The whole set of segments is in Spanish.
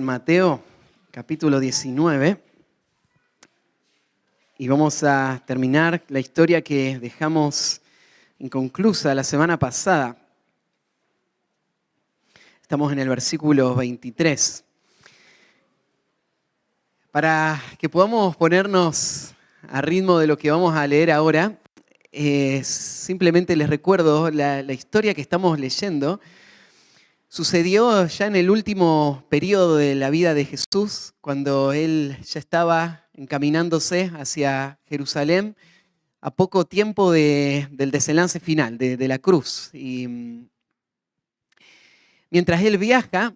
Mateo, capítulo 19, y vamos a terminar la historia que dejamos inconclusa la semana pasada. Estamos en el versículo 23. Para que podamos ponernos a ritmo de lo que vamos a leer ahora, simplemente les recuerdo la historia que estamos leyendo. Sucedió ya en el último periodo de la vida de Jesús, cuando él ya estaba encaminándose hacia Jerusalén, a poco tiempo del desenlace final, de la cruz. Y mientras él viaja,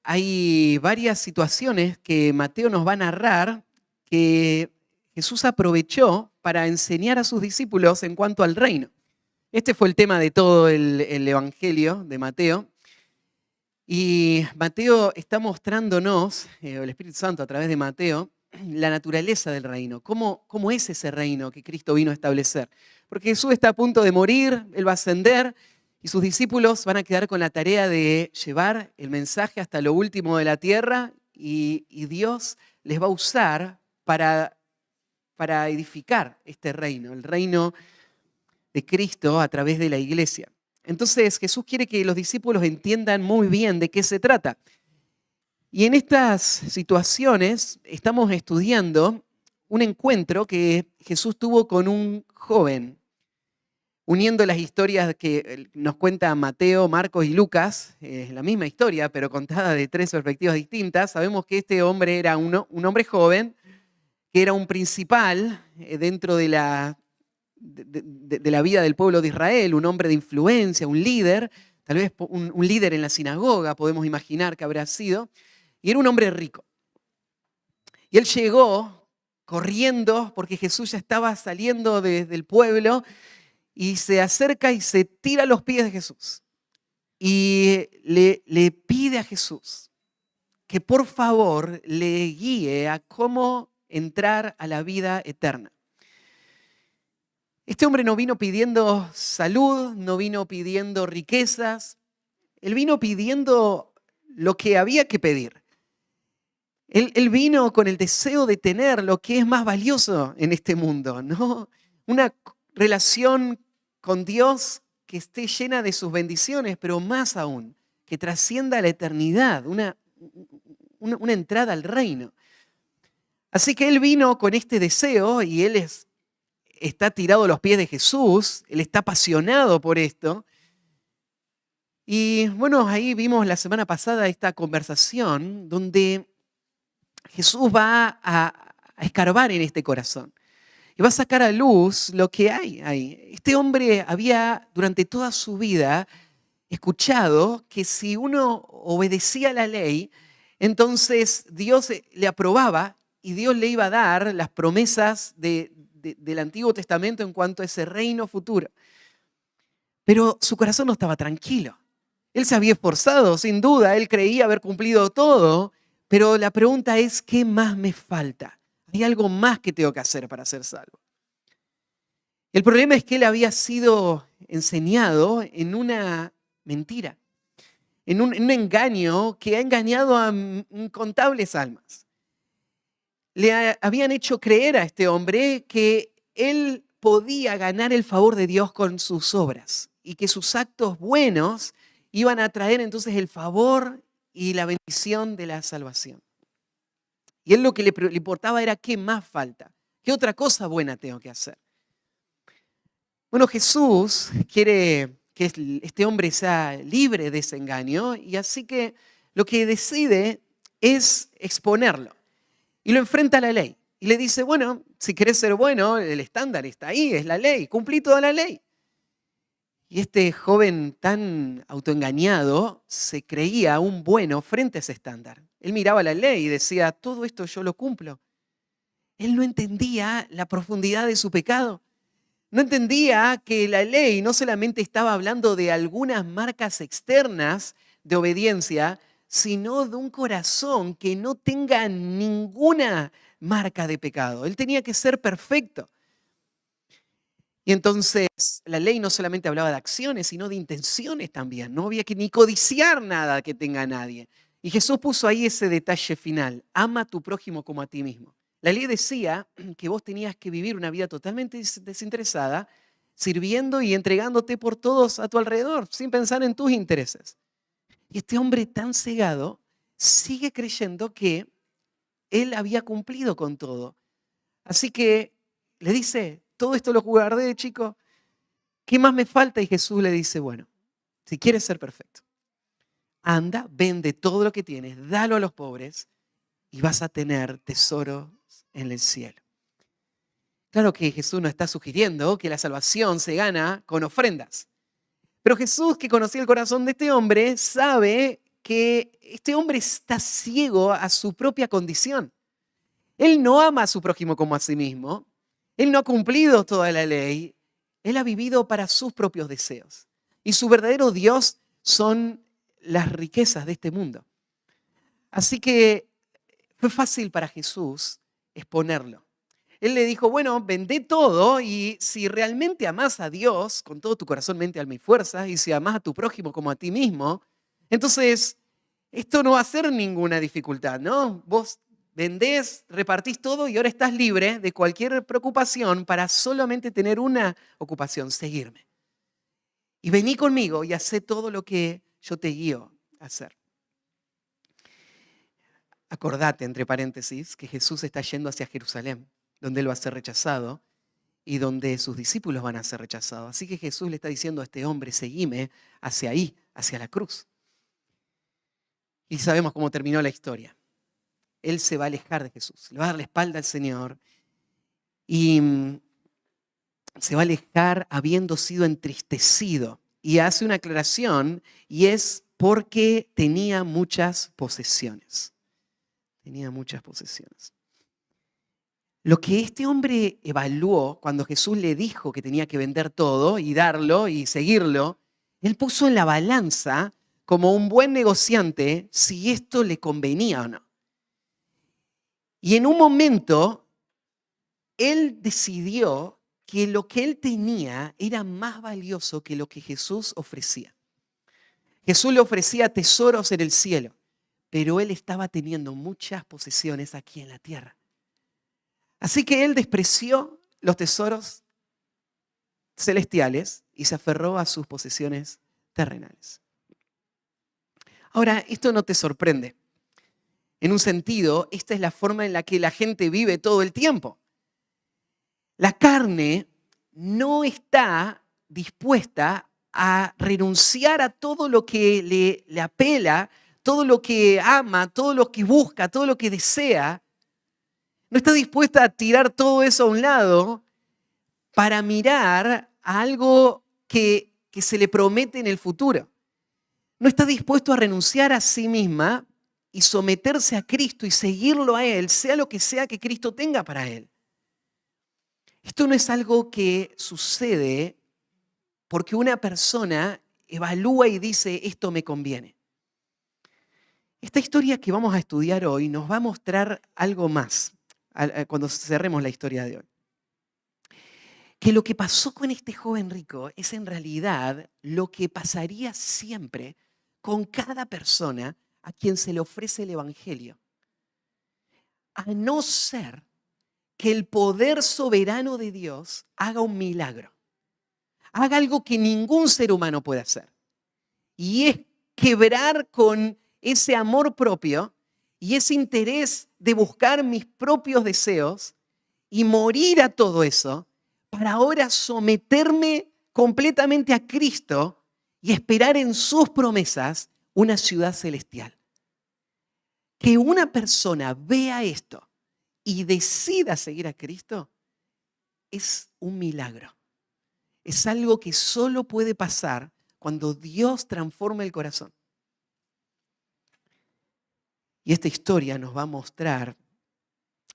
hay varias situaciones que Mateo nos va a narrar que Jesús aprovechó para enseñar a sus discípulos en cuanto al reino. Este fue el tema de todo el Evangelio de Mateo. Y Mateo está mostrándonos, el Espíritu Santo a través de Mateo, la naturaleza del reino. ¿Cómo es ese reino que Cristo vino a establecer? Porque Jesús está a punto de morir, Él va a ascender y sus discípulos van a quedar con la tarea de llevar el mensaje hasta lo último de la tierra y Dios les va a usar para edificar este reino, el reino de Cristo a través de la iglesia. Entonces Jesús quiere que los discípulos entiendan muy bien de qué se trata. Y en estas situaciones estamos estudiando un encuentro que Jesús tuvo con un joven, uniendo las historias que nos cuentan Mateo, Marcos y Lucas, la misma historia, pero contada de tres perspectivas distintas. Sabemos que este hombre era un hombre joven, que era un principal dentro de la vida del pueblo de Israel, un hombre de influencia, un líder, tal vez un líder en la sinagoga, podemos imaginar que habrá sido, y era un hombre rico. Y él llegó corriendo porque Jesús ya estaba saliendo del pueblo y se acerca y se tira a los pies de Jesús y le pide a Jesús que por favor le guíe a cómo entrar a la vida eterna. Este hombre no vino pidiendo salud, no vino pidiendo riquezas, él vino pidiendo lo que había que pedir. Él vino con el deseo de tener lo que es más valioso en este mundo, ¿no? Una relación con Dios que esté llena de sus bendiciones, pero más aún, que trascienda la eternidad, una entrada al reino. Así que él vino con este deseo y él está tirado a los pies de Jesús, él está apasionado por esto. Y bueno, ahí vimos la semana pasada esta conversación donde Jesús va a escarbar en este corazón y va a sacar a luz lo que hay ahí. Este hombre había durante toda su vida escuchado que si uno obedecía la ley, entonces Dios le aprobaba y Dios le iba a dar las promesas del Antiguo Testamento en cuanto a ese reino futuro. Pero su corazón no estaba tranquilo. Él se había esforzado, sin duda, él creía haber cumplido todo, pero la pregunta es, ¿qué más me falta? ¿Hay algo más que tengo que hacer para ser salvo? El problema es que él había sido enseñado en una mentira, en un engaño que ha engañado a incontables almas. Le habían hecho creer a este hombre que él podía ganar el favor de Dios con sus obras y que sus actos buenos iban a traer entonces el favor y la bendición de la salvación. Y él lo que le importaba era qué más falta, qué otra cosa buena tengo que hacer. Bueno, Jesús quiere que este hombre sea libre de ese engaño y así que lo que decide es exponerlo. Y lo enfrenta a la ley. Y le dice, bueno, si querés ser bueno, el estándar está ahí, es la ley, cumplí toda la ley. Y este joven tan autoengañado se creía un bueno frente a ese estándar. Él miraba la ley y decía, todo esto yo lo cumplo. Él no entendía la profundidad de su pecado. No entendía que la ley no solamente estaba hablando de algunas marcas externas de obediencia, sino de un corazón que no tenga ninguna marca de pecado. Él tenía que ser perfecto. Y entonces la ley no solamente hablaba de acciones, sino de intenciones también. No había que ni codiciar nada que tenga nadie. Y Jesús puso ahí ese detalle final, ama a tu prójimo como a ti mismo. La ley decía que vos tenías que vivir una vida totalmente desinteresada, sirviendo y entregándote por todos a tu alrededor, sin pensar en tus intereses. Y este hombre tan cegado sigue creyendo que él había cumplido con todo. Así que le dice, todo esto lo guardé, chico, ¿qué más me falta? Y Jesús le dice, bueno, si quieres ser perfecto, anda, vende todo lo que tienes, dalo a los pobres y vas a tener tesoros en el cielo. Claro que Jesús no está sugiriendo que la salvación se gana con ofrendas. Pero Jesús, que conocía el corazón de este hombre, sabe que este hombre está ciego a su propia condición. Él no ama a su prójimo como a sí mismo. Él no ha cumplido toda la ley. Él ha vivido para sus propios deseos. Y su verdadero Dios son las riquezas de este mundo. Así que fue fácil para Jesús exponerlo. Él le dijo, bueno, vendé todo y si realmente amás a Dios con todo tu corazón, mente, alma y fuerza, y si amás a tu prójimo como a ti mismo, entonces esto no va a ser ninguna dificultad, ¿no? Vos vendés, repartís todo y ahora estás libre de cualquier preocupación para solamente tener una ocupación, seguirme. Y vení conmigo y hacé todo lo que yo te guío a hacer. Acordate, entre paréntesis, que Jesús está yendo hacia Jerusalén, donde Él va a ser rechazado y donde sus discípulos van a ser rechazados. Así que Jesús le está diciendo a este hombre, seguime hacia ahí, hacia la cruz. Y sabemos cómo terminó la historia. Él se va a alejar de Jesús, le va a dar la espalda al Señor y se va a alejar habiendo sido entristecido. Y hace una aclaración y es porque tenía muchas posesiones. Tenía muchas posesiones. Lo que este hombre evaluó cuando Jesús le dijo que tenía que vender todo y darlo y seguirlo, él puso en la balanza como un buen negociante si esto le convenía o no. Y en un momento, él decidió que lo que él tenía era más valioso que lo que Jesús ofrecía. Jesús le ofrecía tesoros en el cielo, pero él estaba teniendo muchas posesiones aquí en la tierra. Así que él despreció los tesoros celestiales y se aferró a sus posesiones terrenales. Ahora, esto no te sorprende. En un sentido, esta es la forma en la que la gente vive todo el tiempo. La carne no está dispuesta a renunciar a todo lo que le apela, todo lo que ama, todo lo que busca, todo lo que desea. No está dispuesta a tirar todo eso a un lado para mirar a algo que se le promete en el futuro. No está dispuesto a renunciar a sí misma y someterse a Cristo y seguirlo a Él, sea lo que sea que Cristo tenga para él. Esto no es algo que sucede porque una persona evalúa y dice, esto me conviene. Esta historia que vamos a estudiar hoy nos va a mostrar algo más cuando cerremos la historia de hoy. Que lo que pasó con este joven rico es en realidad lo que pasaría siempre con cada persona a quien se le ofrece el evangelio. A no ser que el poder soberano de Dios haga un milagro. Haga algo que ningún ser humano puede hacer. Y es quebrar con ese amor propio y ese interés de buscar mis propios deseos y morir a todo eso para ahora someterme completamente a Cristo y esperar en sus promesas una ciudad celestial. Que una persona vea esto y decida seguir a Cristo es un milagro. Es algo que solo puede pasar cuando Dios transforma el corazón. Y esta historia nos va a mostrar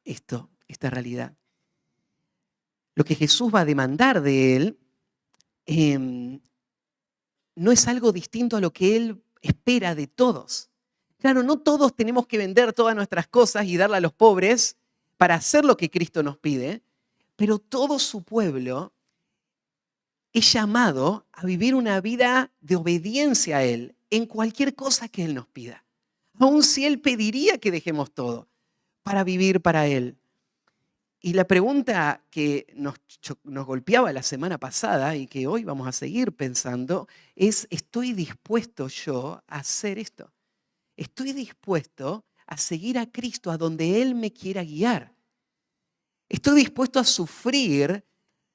esta realidad. Lo que Jesús va a demandar de él no es algo distinto a lo que él espera de todos. Claro, no todos tenemos que vender todas nuestras cosas y darle a los pobres para hacer lo que Cristo nos pide, pero todo su pueblo es llamado a vivir una vida de obediencia a Él en cualquier cosa que Él nos pida. Aun si Él pediría que dejemos todo para vivir para Él. Y la pregunta que nos golpeaba la semana pasada y que hoy vamos a seguir pensando es, ¿estoy dispuesto yo a hacer esto? ¿Estoy dispuesto a seguir a Cristo a donde Él me quiera guiar? ¿Estoy dispuesto a sufrir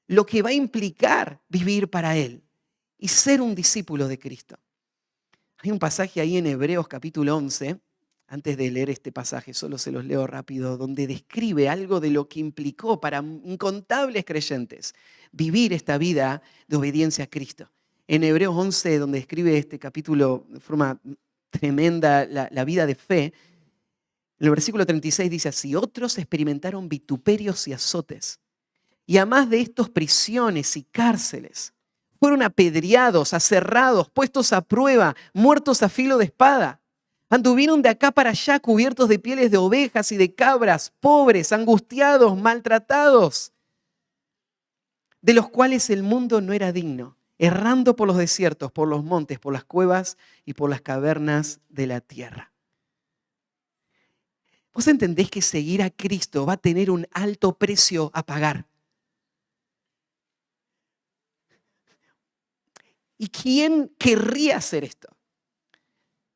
lo que va a implicar vivir para Él y ser un discípulo de Cristo? Hay un pasaje ahí en Hebreos capítulo 11, antes de leer este pasaje, solo se los leo rápido, donde describe algo de lo que implicó para incontables creyentes vivir esta vida de obediencia a Cristo. En Hebreos 11, donde describe este capítulo de forma tremenda la vida de fe, en el versículo 36 dice así: otros experimentaron vituperios y azotes, y además de estos prisiones y cárceles. Fueron apedreados, aserrados, puestos a prueba, muertos a filo de espada. Anduvieron de acá para allá cubiertos de pieles de ovejas y de cabras, pobres, angustiados, maltratados, de los cuales el mundo no era digno, errando por los desiertos, por los montes, por las cuevas y por las cavernas de la tierra. ¿Vos entendés que seguir a Cristo va a tener un alto precio a pagar? ¿Y quién querría hacer esto?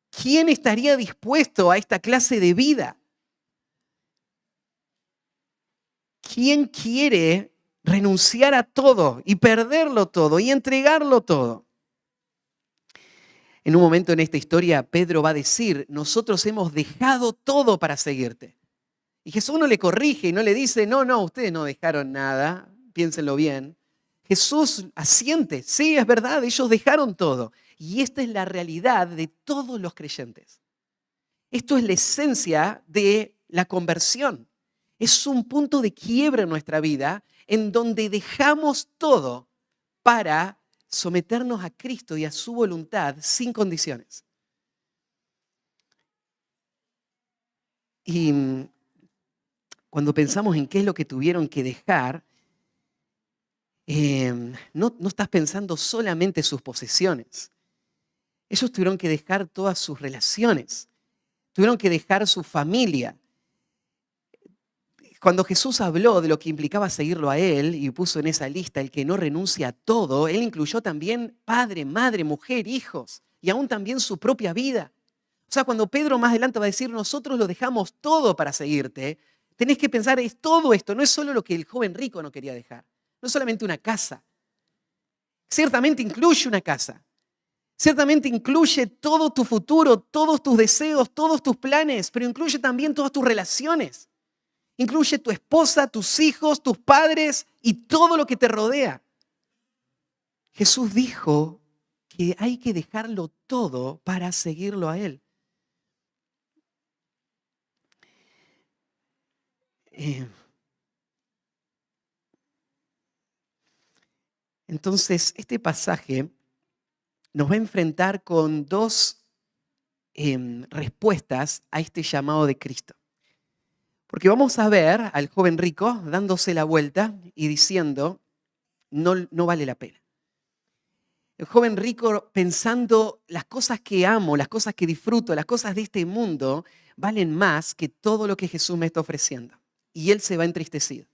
¿Quién estaría dispuesto a esta clase de vida? ¿Quién quiere renunciar a todo y perderlo todo y entregarlo todo? En un momento en esta historia, Pedro va a decir, nosotros hemos dejado todo para seguirte. Y Jesús no le corrige y no le dice, no, ustedes no dejaron nada, piénsenlo bien. Jesús asiente, sí, es verdad, ellos dejaron todo. Y esta es la realidad de todos los creyentes. Esto es la esencia de la conversión. Es un punto de quiebra en nuestra vida en donde dejamos todo para someternos a Cristo y a su voluntad sin condiciones. Y cuando pensamos en qué es lo que tuvieron que dejar, no estás pensando solamente sus posesiones. Ellos tuvieron que dejar todas sus relaciones, tuvieron que dejar su familia. Cuando Jesús habló de lo que implicaba seguirlo a Él y puso en esa lista el que no renuncia a todo, Él incluyó también padre, madre, mujer, hijos y aún también su propia vida. O sea, cuando Pedro más adelante va a decir, nosotros lo dejamos todo para seguirte, tenés que pensar, es todo esto, no es solo lo que el joven rico no quería dejar, no es solamente una casa. Ciertamente incluye una casa, ciertamente incluye todo tu futuro, todos tus deseos, todos tus planes, pero incluye también todas tus relaciones. Incluye tu esposa, tus hijos, tus padres y todo lo que te rodea. Jesús dijo que hay que dejarlo todo para seguirlo a Él. Entonces, este pasaje nos va a enfrentar con dos respuestas a este llamado de Cristo. Porque vamos a ver al joven rico dándose la vuelta y diciendo, no vale la pena. El joven rico pensando, las cosas que amo, las cosas que disfruto, las cosas de este mundo, valen más que todo lo que Jesús me está ofreciendo. Y él se va entristecido.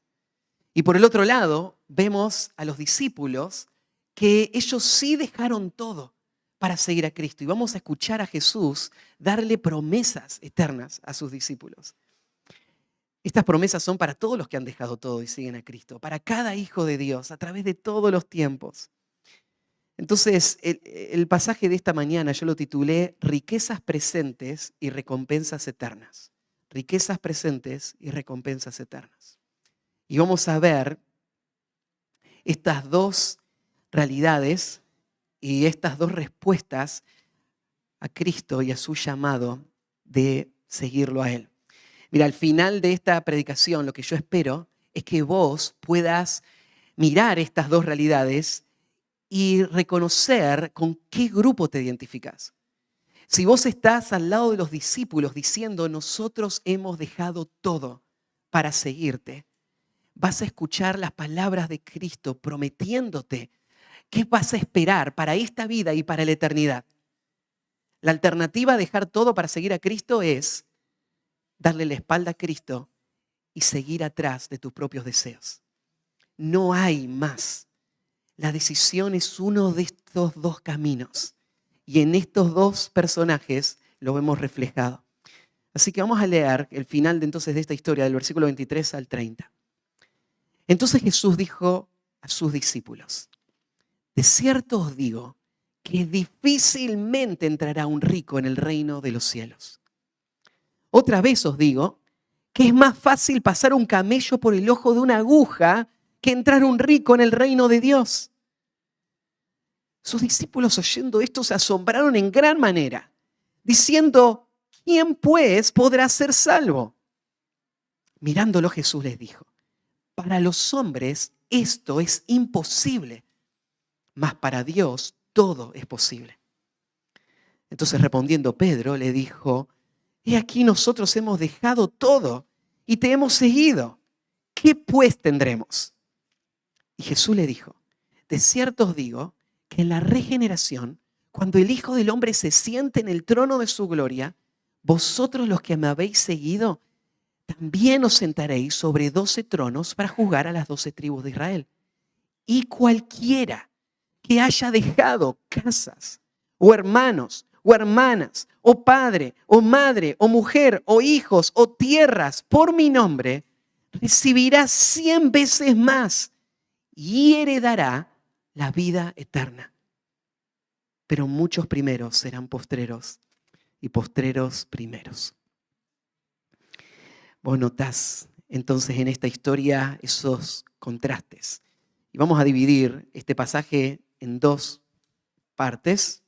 Y por el otro lado, vemos a los discípulos que ellos sí dejaron todo para seguir a Cristo. Y vamos a escuchar a Jesús darle promesas eternas a sus discípulos. Estas promesas son para todos los que han dejado todo y siguen a Cristo, para cada hijo de Dios a través de todos los tiempos. Entonces, el pasaje de esta mañana yo lo titulé Riquezas presentes y recompensas eternas. Riquezas presentes y recompensas eternas. Y vamos a ver estas dos realidades y estas dos respuestas a Cristo y a su llamado de seguirlo a Él. Mira, al final de esta predicación lo que yo espero es que vos puedas mirar estas dos realidades y reconocer con qué grupo te identificas. Si vos estás al lado de los discípulos diciendo, nosotros hemos dejado todo para seguirte, vas a escuchar las palabras de Cristo prometiéndote qué vas a esperar para esta vida y para la eternidad. La alternativa a dejar todo para seguir a Cristo es darle la espalda a Cristo y seguir atrás de tus propios deseos. No hay más. La decisión es uno de estos dos caminos. Y en estos dos personajes lo vemos reflejado. Así que vamos a leer el final entonces de esta historia, del versículo 23 al 30. Entonces Jesús dijo a sus discípulos: de cierto os digo que difícilmente entrará un rico en el reino de los cielos. Otra vez os digo que es más fácil pasar un camello por el ojo de una aguja que entrar un rico en el reino de Dios. Sus discípulos, oyendo esto, se asombraron en gran manera, diciendo: ¿quién pues podrá ser salvo? Mirándolo, Jesús les dijo: para los hombres esto es imposible, mas para Dios todo es posible. Entonces, respondiendo Pedro, le dijo: he aquí, nosotros hemos dejado todo y te hemos seguido. ¿Qué pues tendremos? Y Jesús le dijo: de cierto os digo que en la regeneración, cuando el Hijo del Hombre se siente en el trono de su gloria, vosotros los que me habéis seguido, también os sentaréis sobre 12 tronos para juzgar a las 12 tribus de Israel. Y cualquiera que haya dejado casas, o hermanos, o hermanas, o padre, o madre, o mujer, o hijos, o tierras, por mi nombre, recibirá 100 veces más y heredará la vida eterna. Pero muchos primeros serán postreros y postreros primeros. Vos notás entonces en esta historia esos contrastes. Y vamos a dividir este pasaje en dos partes.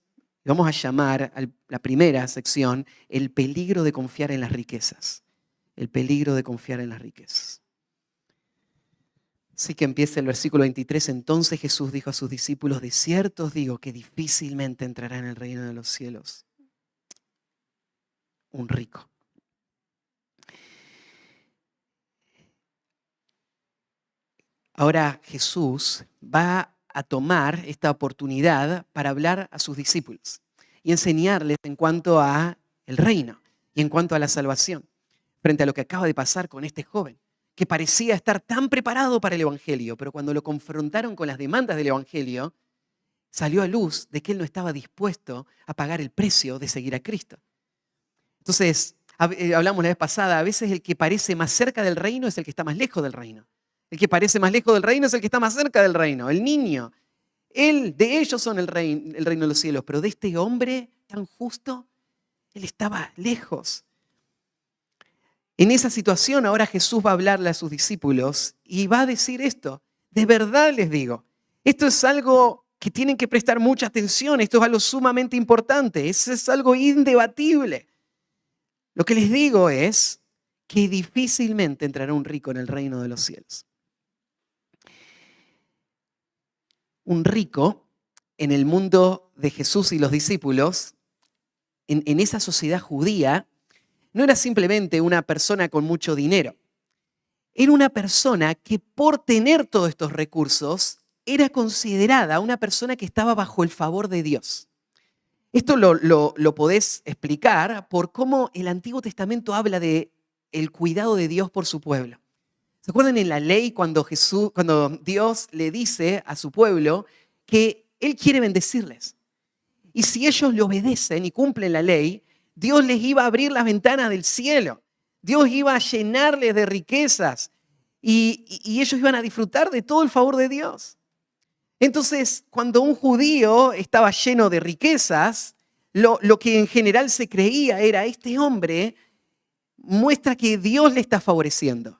Y vamos a llamar a la primera sección el peligro de confiar en las riquezas. El peligro de confiar en las riquezas. Así que empieza el versículo 23. Entonces Jesús dijo a sus discípulos: de cierto os digo que difícilmente entrará en el reino de los cielos un rico. Ahora Jesús va a tomar esta oportunidad para hablar a sus discípulos y enseñarles en cuanto a el reino y en cuanto a la salvación, frente a lo que acaba de pasar con este joven, que parecía estar tan preparado para el Evangelio, pero cuando lo confrontaron con las demandas del Evangelio, salió a luz de que él no estaba dispuesto a pagar el precio de seguir a Cristo. Entonces, hablamos la vez pasada, a veces el que parece más cerca del reino es el que está más lejos del reino. El que parece más lejos del reino es el que está más cerca del reino, el niño. De ellos son el reino de los cielos, pero de este hombre tan justo, él estaba lejos. En esa situación ahora Jesús va a hablarle a sus discípulos y va a decir esto: de verdad les digo, esto es algo que tienen que prestar mucha atención, esto es algo sumamente importante, es algo indebatible. Lo que les digo es que difícilmente entrará un rico en el reino de los cielos. Un rico en el mundo de Jesús y los discípulos, en esa sociedad judía, no era simplemente una persona con mucho dinero. Era una persona que por tener todos estos recursos era considerada una persona que estaba bajo el favor de Dios. Esto lo podés explicar por cómo el Antiguo Testamento habla de el cuidado de Dios por su pueblo. ¿Se acuerdan en la ley cuando Dios le dice a su pueblo que Él quiere bendecirles? Y si ellos le obedecen y cumplen la ley, Dios les iba a abrir las ventanas del cielo. Dios iba a llenarles de riquezas y ellos iban a disfrutar de todo el favor de Dios. Entonces, cuando un judío estaba lleno de riquezas, lo que en general se creía era: este hombre muestra que Dios le está favoreciendo.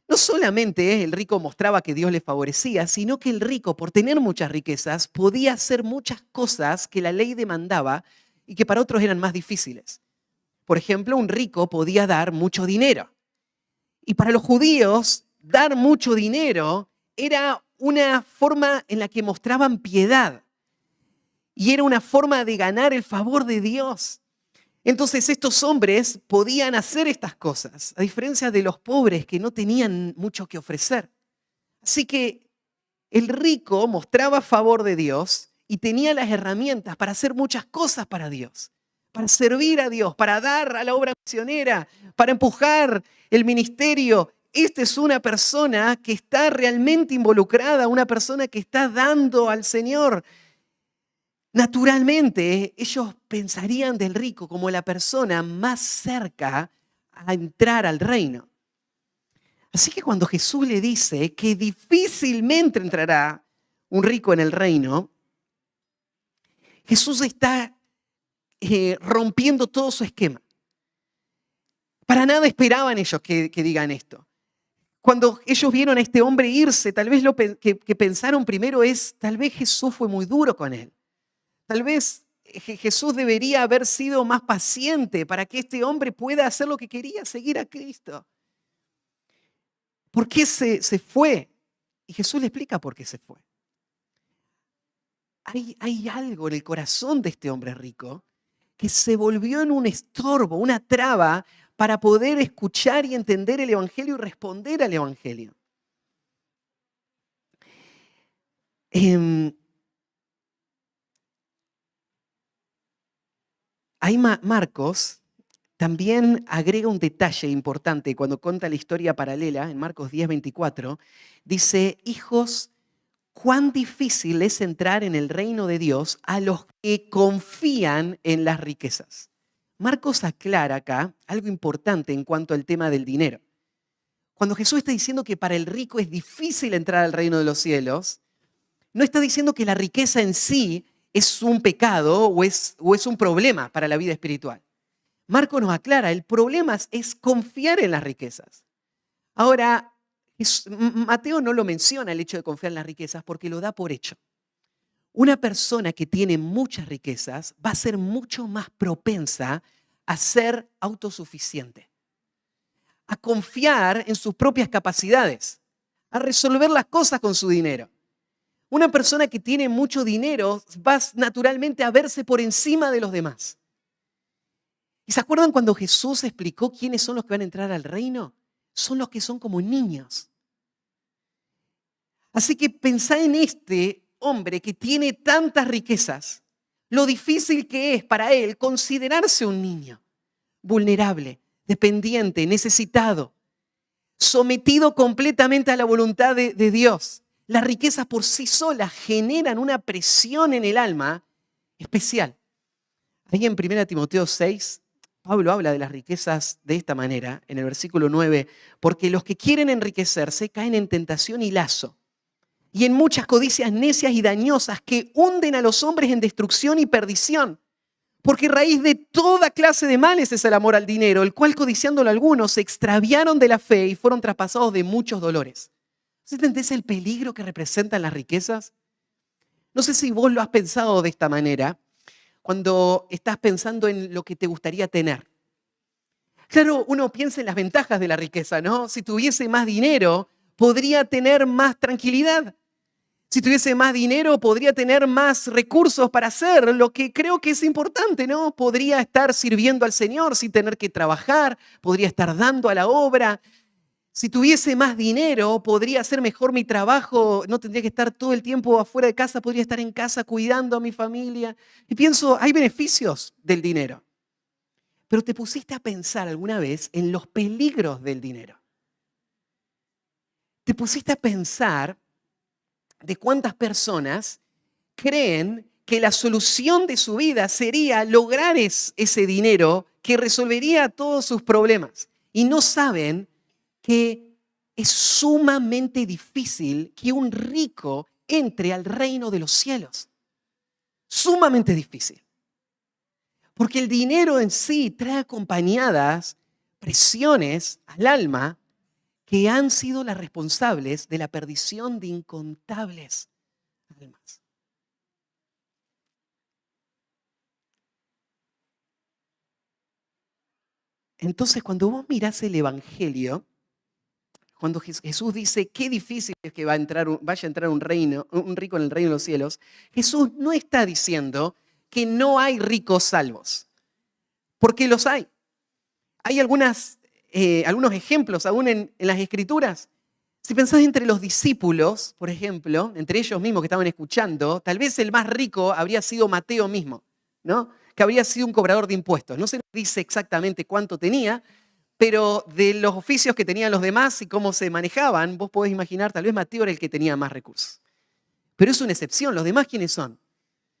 No solamente el rico mostraba que Dios le favorecía, sino que el rico, por tener muchas riquezas, podía hacer muchas cosas que la ley demandaba y que para otros eran más difíciles. Por ejemplo, un rico podía dar mucho dinero. Y para los judíos, dar mucho dinero era una forma en la que mostraban piedad. Y era una forma de ganar el favor de Dios. Entonces estos hombres podían hacer estas cosas, a diferencia de los pobres que no tenían mucho que ofrecer. Así que el rico mostraba favor de Dios y tenía las herramientas para hacer muchas cosas para Dios, para servir a Dios, para dar a la obra misionera, para empujar el ministerio. Esta es una persona que está realmente involucrada, una persona que está dando al Señor. Naturalmente, ellos pensarían del rico como la persona más cerca a entrar al reino. Así que cuando Jesús le dice que difícilmente entrará un rico en el reino, Jesús está rompiendo todo su esquema. Para nada esperaban ellos que digan esto. Cuando ellos vieron a este hombre irse, tal vez lo que pensaron primero es, tal vez Jesús fue muy duro con él. Tal vez Jesús debería haber sido más paciente para que este hombre pueda hacer lo que quería, seguir a Cristo. ¿Por qué se fue? Y Jesús le explica por qué se fue. Hay algo en el corazón de este hombre rico que se volvió en un estorbo, una traba para poder escuchar y entender el Evangelio y responder al Evangelio. Ahí Marcos también agrega un detalle importante cuando cuenta la historia paralela, en Marcos 10:24, dice, hijos, cuán difícil es entrar en el reino de Dios a los que confían en las riquezas. Marcos aclara acá algo importante en cuanto al tema del dinero. Cuando Jesús está diciendo que para el rico es difícil entrar al reino de los cielos, no está diciendo que la riqueza en sí es un pecado o es un problema para la vida espiritual. Marcos nos aclara, el problema es confiar en las riquezas. Ahora, Mateo no lo menciona el hecho de confiar en las riquezas porque lo da por hecho. Una persona que tiene muchas riquezas va a ser mucho más propensa a ser autosuficiente, a confiar en sus propias capacidades, a resolver las cosas con su dinero. Una persona que tiene mucho dinero va naturalmente a verse por encima de los demás. ¿Y se acuerdan cuando Jesús explicó quiénes son los que van a entrar al reino? Son los que son como niños. Así que pensá en este hombre que tiene tantas riquezas, lo difícil que es para él considerarse un niño, vulnerable, dependiente, necesitado, sometido completamente a la voluntad de Dios. Las riquezas por sí solas generan una presión en el alma especial. Ahí en 1 Timoteo 6, Pablo habla de las riquezas de esta manera, en el versículo 9, porque los que quieren enriquecerse caen en tentación y lazo, y en muchas codicias necias y dañosas que hunden a los hombres en destrucción y perdición. Porque raíz de toda clase de males es el amor al dinero, el cual codiciándolo algunos se extraviaron de la fe y fueron traspasados de muchos dolores. ¿Entendés el peligro que representan las riquezas? No sé si vos lo has pensado de esta manera cuando estás pensando en lo que te gustaría tener. Claro, uno piensa en las ventajas de la riqueza, ¿no? Si tuviese más dinero, podría tener más tranquilidad. Si tuviese más dinero, podría tener más recursos para hacer lo que creo que es importante, ¿no? Podría estar sirviendo al Señor sin tener que trabajar, podría estar dando a la obra. Si tuviese más dinero, podría hacer mejor mi trabajo, no tendría que estar todo el tiempo afuera de casa, podría estar en casa cuidando a mi familia. Y pienso, hay beneficios del dinero. Pero ¿te pusiste a pensar alguna vez en los peligros del dinero? ¿Te pusiste a pensar de cuántas personas creen que la solución de su vida sería lograr ese dinero que resolvería todos sus problemas? Y no saben que es sumamente difícil que un rico entre al reino de los cielos. Sumamente difícil. Porque el dinero en sí trae acompañadas presiones al alma que han sido las responsables de la perdición de incontables almas. Entonces, cuando vos mirás el Evangelio, cuando Jesús dice qué difícil es que vaya a entrar un rico en el reino de los cielos, Jesús no está diciendo que no hay ricos salvos, porque los hay. Hay algunos ejemplos aún en las Escrituras Si pensás entre los discípulos, por ejemplo, entre ellos mismos que estaban escuchando, tal vez el más rico habría sido Mateo mismo, ¿no? Que habría sido un cobrador de impuestos. No se nos dice exactamente cuánto tenía, pero de los oficios que tenían los demás y cómo se manejaban, vos podés imaginar, tal vez Mateo era el que tenía más recursos. Pero es una excepción. ¿Los demás quiénes son?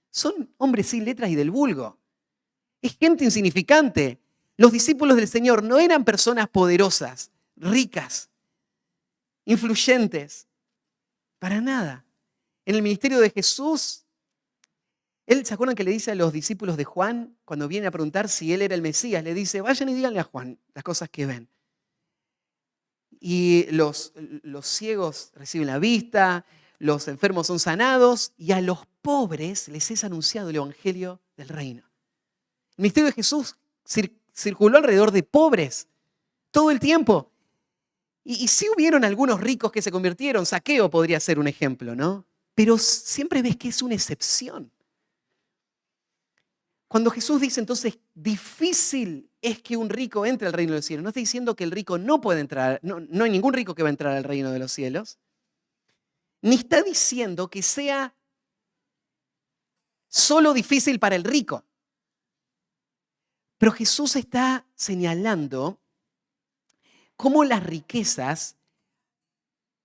Son hombres sin letras y del vulgo. Es gente insignificante. Los discípulos del Señor no eran personas poderosas, ricas, influyentes, para nada. En el ministerio de Jesús, ¿se acuerdan que le dice a los discípulos de Juan, cuando viene a preguntar si él era el Mesías, le dice, vayan y díganle a Juan las cosas que ven? Y los ciegos reciben la vista, los enfermos son sanados y a los pobres les es anunciado el evangelio del reino. El ministerio de Jesús circuló alrededor de pobres todo el tiempo. Y sí hubieron algunos ricos que se convirtieron, Zaqueo podría ser un ejemplo, ¿no? Pero siempre ves que es una excepción. Cuando Jesús dice entonces, difícil es que un rico entre al reino de los cielos, no está diciendo que el rico no puede entrar, no hay ningún rico que va a entrar al reino de los cielos, ni está diciendo que sea solo difícil para el rico. Pero Jesús está señalando cómo las riquezas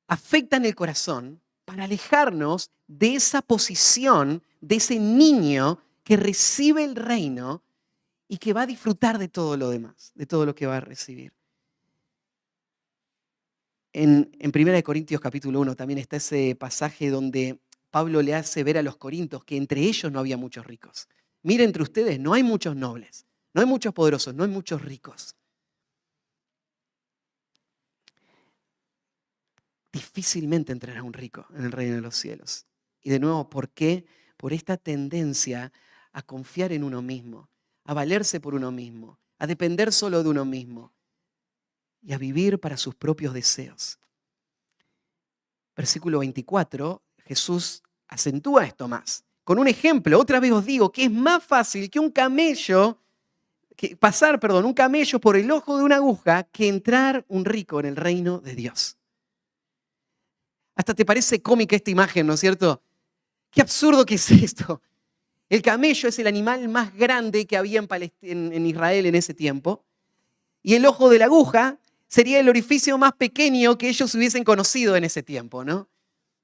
afectan el corazón para alejarnos de esa posición, de ese niño que recibe el reino y que va a disfrutar de todo lo demás, de todo lo que va a recibir. En 1 Corintios capítulo 1 también está ese pasaje donde Pablo le hace ver a los corintios que entre ellos no había muchos ricos. Mira, entre ustedes no hay muchos nobles, no hay muchos poderosos, no hay muchos ricos. Difícilmente entrará un rico en el reino de los cielos. Y de nuevo, ¿por qué? Por esta tendencia a confiar en uno mismo, a valerse por uno mismo, a depender solo de uno mismo y a vivir para sus propios deseos. Versículo 24, Jesús acentúa esto más. Con un ejemplo, otra vez os digo que es más fácil que un camello por el ojo de una aguja que entrar un rico en el reino de Dios. Hasta te parece cómica esta imagen, ¿no es cierto? Qué absurdo que es esto. El camello es el animal más grande que había en Israel en ese tiempo. Y el ojo de la aguja sería el orificio más pequeño que ellos hubiesen conocido en ese tiempo, ¿no?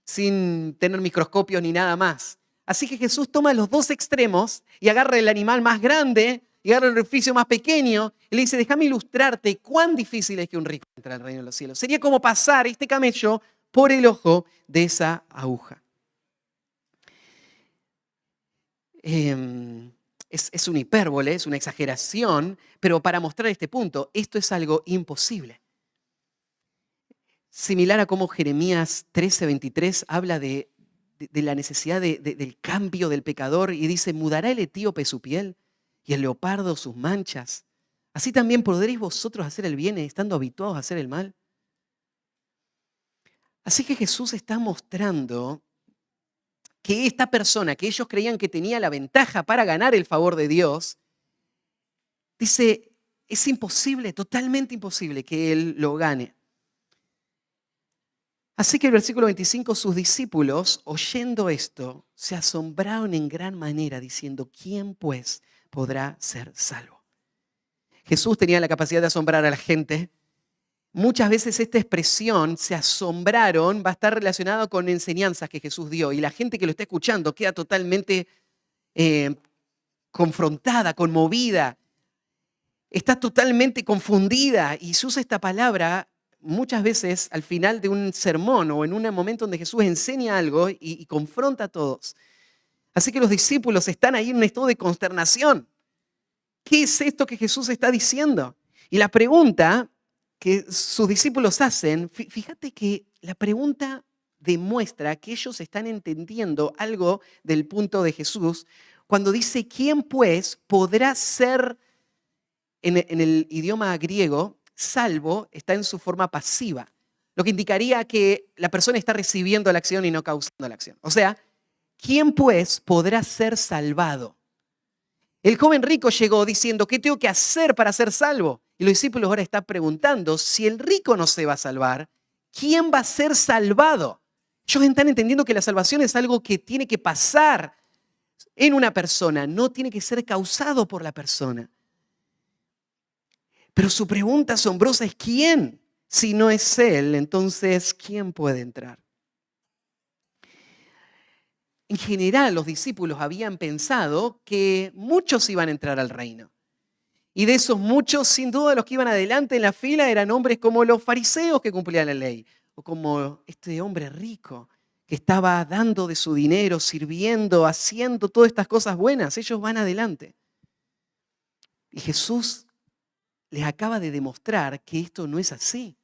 Sin tener microscopios ni nada más. Así que Jesús toma los dos extremos y agarra el animal más grande y agarra el orificio más pequeño y le dice, déjame ilustrarte cuán difícil es que un rico entre al reino de los cielos. Sería como pasar este camello por el ojo de esa aguja. Es una hipérbole, es una exageración, pero para mostrar este punto, esto es algo imposible. Similar a cómo Jeremías 13:23 habla de la necesidad del cambio del pecador y dice, ¿mudará el etíope su piel y el leopardo sus manchas? Así también podréis vosotros hacer el bien estando habituados a hacer el mal. Así que Jesús está mostrando que esta persona, que ellos creían que tenía la ventaja para ganar el favor de Dios, dice, es imposible, totalmente imposible que él lo gane. Así que el versículo 25, sus discípulos, oyendo esto, se asombraron en gran manera, diciendo, ¿quién pues podrá ser salvo? Jesús tenía la capacidad de asombrar a la gente. Muchas veces esta expresión, se asombraron, va a estar relacionada con enseñanzas que Jesús dio. Y la gente que lo está escuchando queda totalmente confrontada, conmovida. Está totalmente confundida. Y se usa esta palabra muchas veces al final de un sermón o en un momento donde Jesús enseña algo y confronta a todos. Así que los discípulos están ahí en un estado de consternación. ¿Qué es esto que Jesús está diciendo? Y la pregunta que sus discípulos hacen, fíjate que la pregunta demuestra que ellos están entendiendo algo del punto de Jesús cuando dice, ¿quién pues podrá ser, en el idioma griego, salvo, está en su forma pasiva? Lo que indicaría que la persona está recibiendo la acción y no causando la acción. O sea, ¿quién pues podrá ser salvado? El joven rico llegó diciendo, ¿qué tengo que hacer para ser salvo? Y los discípulos ahora están preguntando, si el rico no se va a salvar, ¿Quién va a ser salvado? Ellos están entendiendo que la salvación es algo que tiene que pasar en una persona, no tiene que ser causado por la persona. Pero su pregunta asombrosa es ¿quién? Si no es Él, entonces ¿quién puede entrar? En general, los discípulos habían pensado que muchos iban a entrar al reino. Y de esos muchos, sin duda, los que iban adelante en la fila eran hombres como los fariseos que cumplían la ley, o como este hombre rico que estaba dando de su dinero, sirviendo, haciendo todas estas cosas buenas. Ellos van adelante. Y Jesús les acaba de demostrar que esto no es así.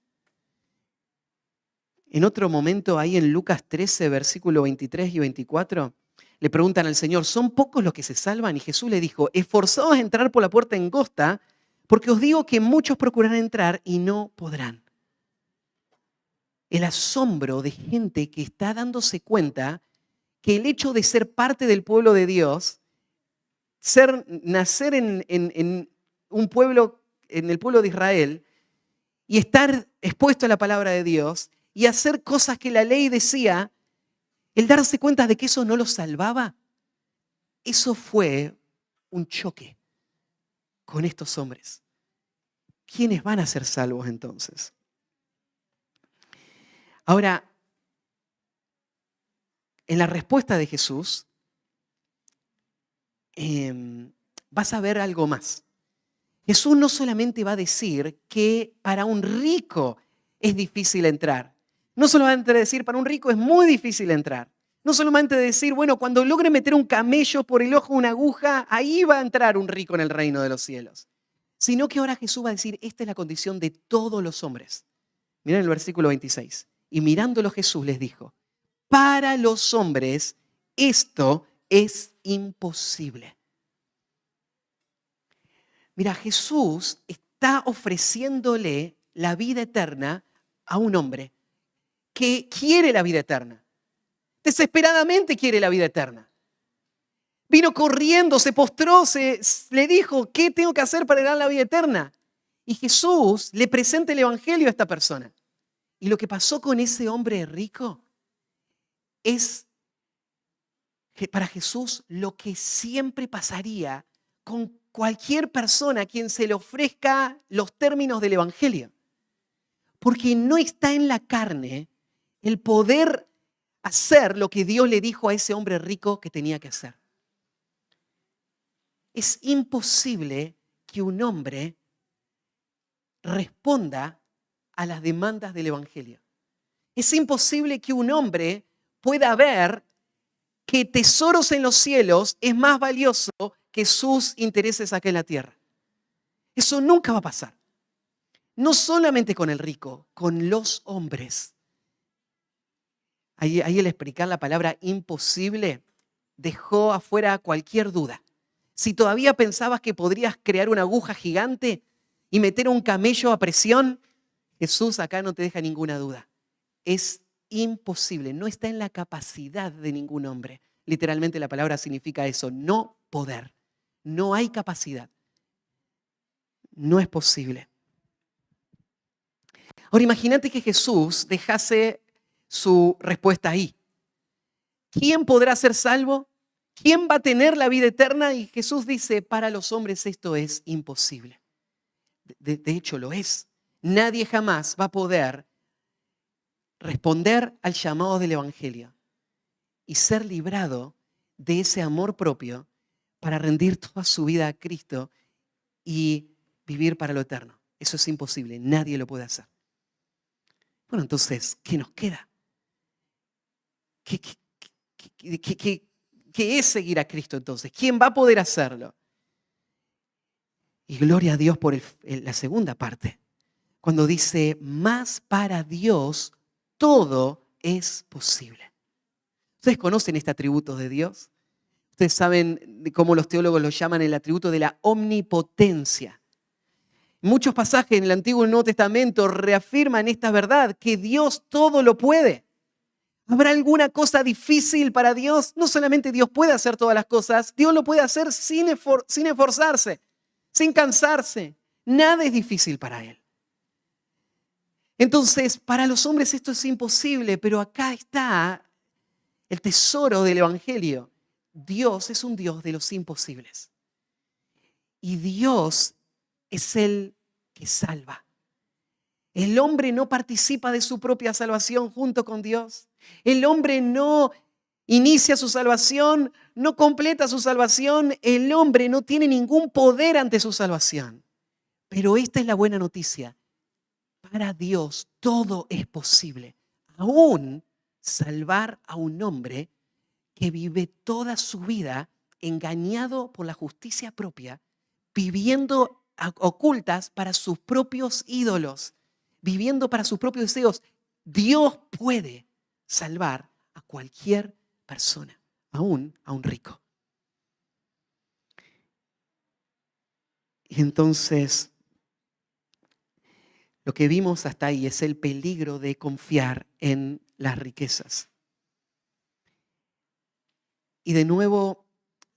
En otro momento, ahí en Lucas 13, versículo 23 y 24, le preguntan al Señor, ¿son pocos los que se salvan? Y Jesús le dijo, esforzaos a entrar por la puerta angosta, porque os digo que muchos procurarán entrar y no podrán. El asombro de gente que está dándose cuenta que el hecho de ser parte del pueblo de Dios, nacer en un pueblo, en el pueblo de Israel, y estar expuesto a la palabra de Dios, y hacer cosas que la ley decía, el darse cuenta de que eso no los salvaba, eso fue un choque con estos hombres. ¿Quiénes van a ser salvos entonces? Ahora, en la respuesta de Jesús, vas a ver algo más. Jesús no solamente va a decir que para un rico es difícil entrar. No solamente decir, para un rico es muy difícil entrar. No solamente decir, bueno, cuando logre meter un camello por el ojo de una aguja, ahí va a entrar un rico en el reino de los cielos. Sino que ahora Jesús va a decir, esta es la condición de todos los hombres. Miren el versículo 26. Y mirándolo Jesús les dijo, para los hombres esto es imposible. Mira, Jesús está ofreciéndole la vida eterna a un hombre que quiere la vida eterna. Desesperadamente quiere la vida eterna. Vino corriendo, se postró, le dijo, ¿qué tengo que hacer para ganar la vida eterna? Y Jesús le presenta el evangelio a esta persona. Y lo que pasó con ese hombre rico es que para Jesús lo que siempre pasaría con cualquier persona a quien se le ofrezca los términos del evangelio. Porque no está en la carne el poder hacer lo que Dios le dijo a ese hombre rico que tenía que hacer. Es imposible que un hombre responda a las demandas del evangelio. Es imposible que un hombre pueda ver que tesoros en los cielos es más valioso que sus intereses acá en la tierra. Eso nunca va a pasar. No solamente con el rico, con los hombres. Ahí el explicar la palabra imposible dejó afuera cualquier duda. Si todavía pensabas que podrías crear una aguja gigante y meter un camello a presión, Jesús acá no te deja ninguna duda. Es imposible, no está en la capacidad de ningún hombre. Literalmente la palabra significa eso, no poder. No hay capacidad. No es posible. Ahora imagínate que Jesús dejase su respuesta ahí. ¿Quién podrá ser salvo? ¿Quién va a tener la vida eterna? Y Jesús dice, para los hombres esto es imposible. De hecho lo es. Nadie jamás va a poder responder al llamado del evangelio y ser librado de ese amor propio para rendir toda su vida a Cristo y vivir para lo eterno. Eso es imposible, nadie lo puede hacer. Bueno, entonces, ¿qué nos queda? ¿Qué es seguir a Cristo entonces? ¿Quién va a poder hacerlo? Y gloria a Dios por la segunda parte, cuando dice, más para Dios todo es posible. ¿Ustedes conocen este atributo de Dios? Ustedes saben cómo los teólogos lo llaman el atributo de la omnipotencia. Muchos pasajes en el Antiguo y el Nuevo Testamento reafirman esta verdad, que Dios todo lo puede. ¿Habrá alguna cosa difícil para Dios? No solamente Dios puede hacer todas las cosas, Dios lo puede hacer sin esforzarse, sin cansarse. Nada es difícil para Él. Entonces, para los hombres esto es imposible, pero acá está el tesoro del Evangelio. Dios es un Dios de los imposibles. Y Dios es el que salva. El hombre no participa de su propia salvación junto con Dios. El hombre no inicia su salvación, no completa su salvación. El hombre no tiene ningún poder ante su salvación. Pero esta es la buena noticia. Para Dios todo es posible. Aún salvar a un hombre que vive toda su vida engañado por la justicia propia, viviendo ocultas para sus propios ídolos, viviendo para sus propios deseos. Dios puede salvar a cualquier persona, aún a un rico. Y entonces, lo que vimos hasta ahí es el peligro de confiar en las riquezas. Y de nuevo,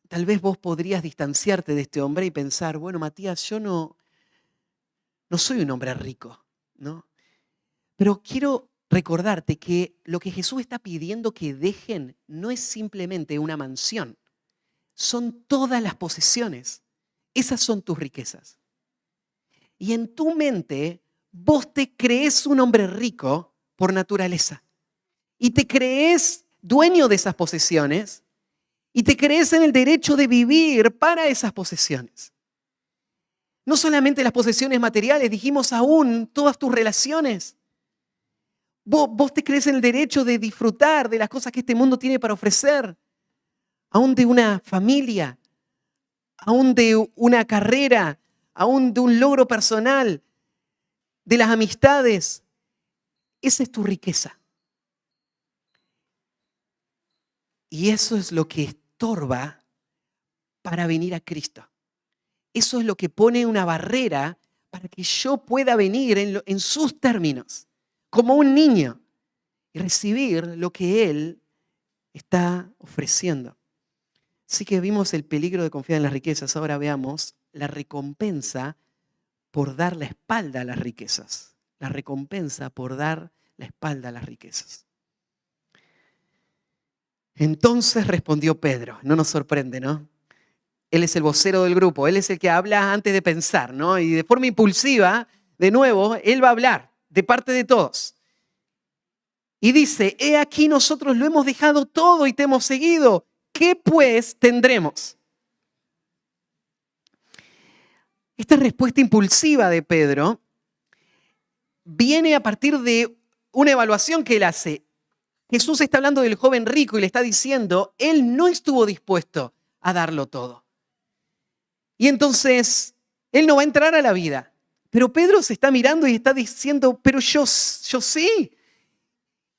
tal vez vos podrías distanciarte de este hombre y pensar, bueno, Matías, yo no soy un hombre rico, ¿no? Pero quiero recordarte que lo que Jesús está pidiendo que dejen no es simplemente una mansión, son todas las posesiones. Esas son tus riquezas. Y en tu mente, vos te crees un hombre rico por naturaleza. Y te crees dueño de esas posesiones. Y te crees en el derecho de vivir para esas posesiones. No solamente las posesiones materiales, dijimos aún todas tus relaciones. Vos te crees en el derecho de disfrutar de las cosas que este mundo tiene para ofrecer. Aún de una familia, aún de una carrera, aún de un logro personal, de las amistades. Esa es tu riqueza. Y eso es lo que estorba para venir a Cristo. Eso es lo que pone una barrera para que yo pueda venir en sus términos, como un niño, y recibir lo que Él está ofreciendo. Así que vimos el peligro de confiar en las riquezas. Ahora veamos la recompensa por dar la espalda a las riquezas. La recompensa por dar la espalda a las riquezas. Entonces respondió Pedro. No nos sorprende, ¿no? Él es el vocero del grupo. Él es el que habla antes de pensar, ¿no? Y de forma impulsiva, de nuevo, él va a hablar de parte de todos. Y dice, he aquí nosotros lo hemos dejado todo y te hemos seguido. ¿Qué pues tendremos? Esta respuesta impulsiva de Pedro viene a partir de una evaluación que él hace. Jesús está hablando del joven rico y le está diciendo, él no estuvo dispuesto a darlo todo. Y entonces, él no va a entrar a la vida. Pero Pedro se está mirando y está diciendo, pero yo sí.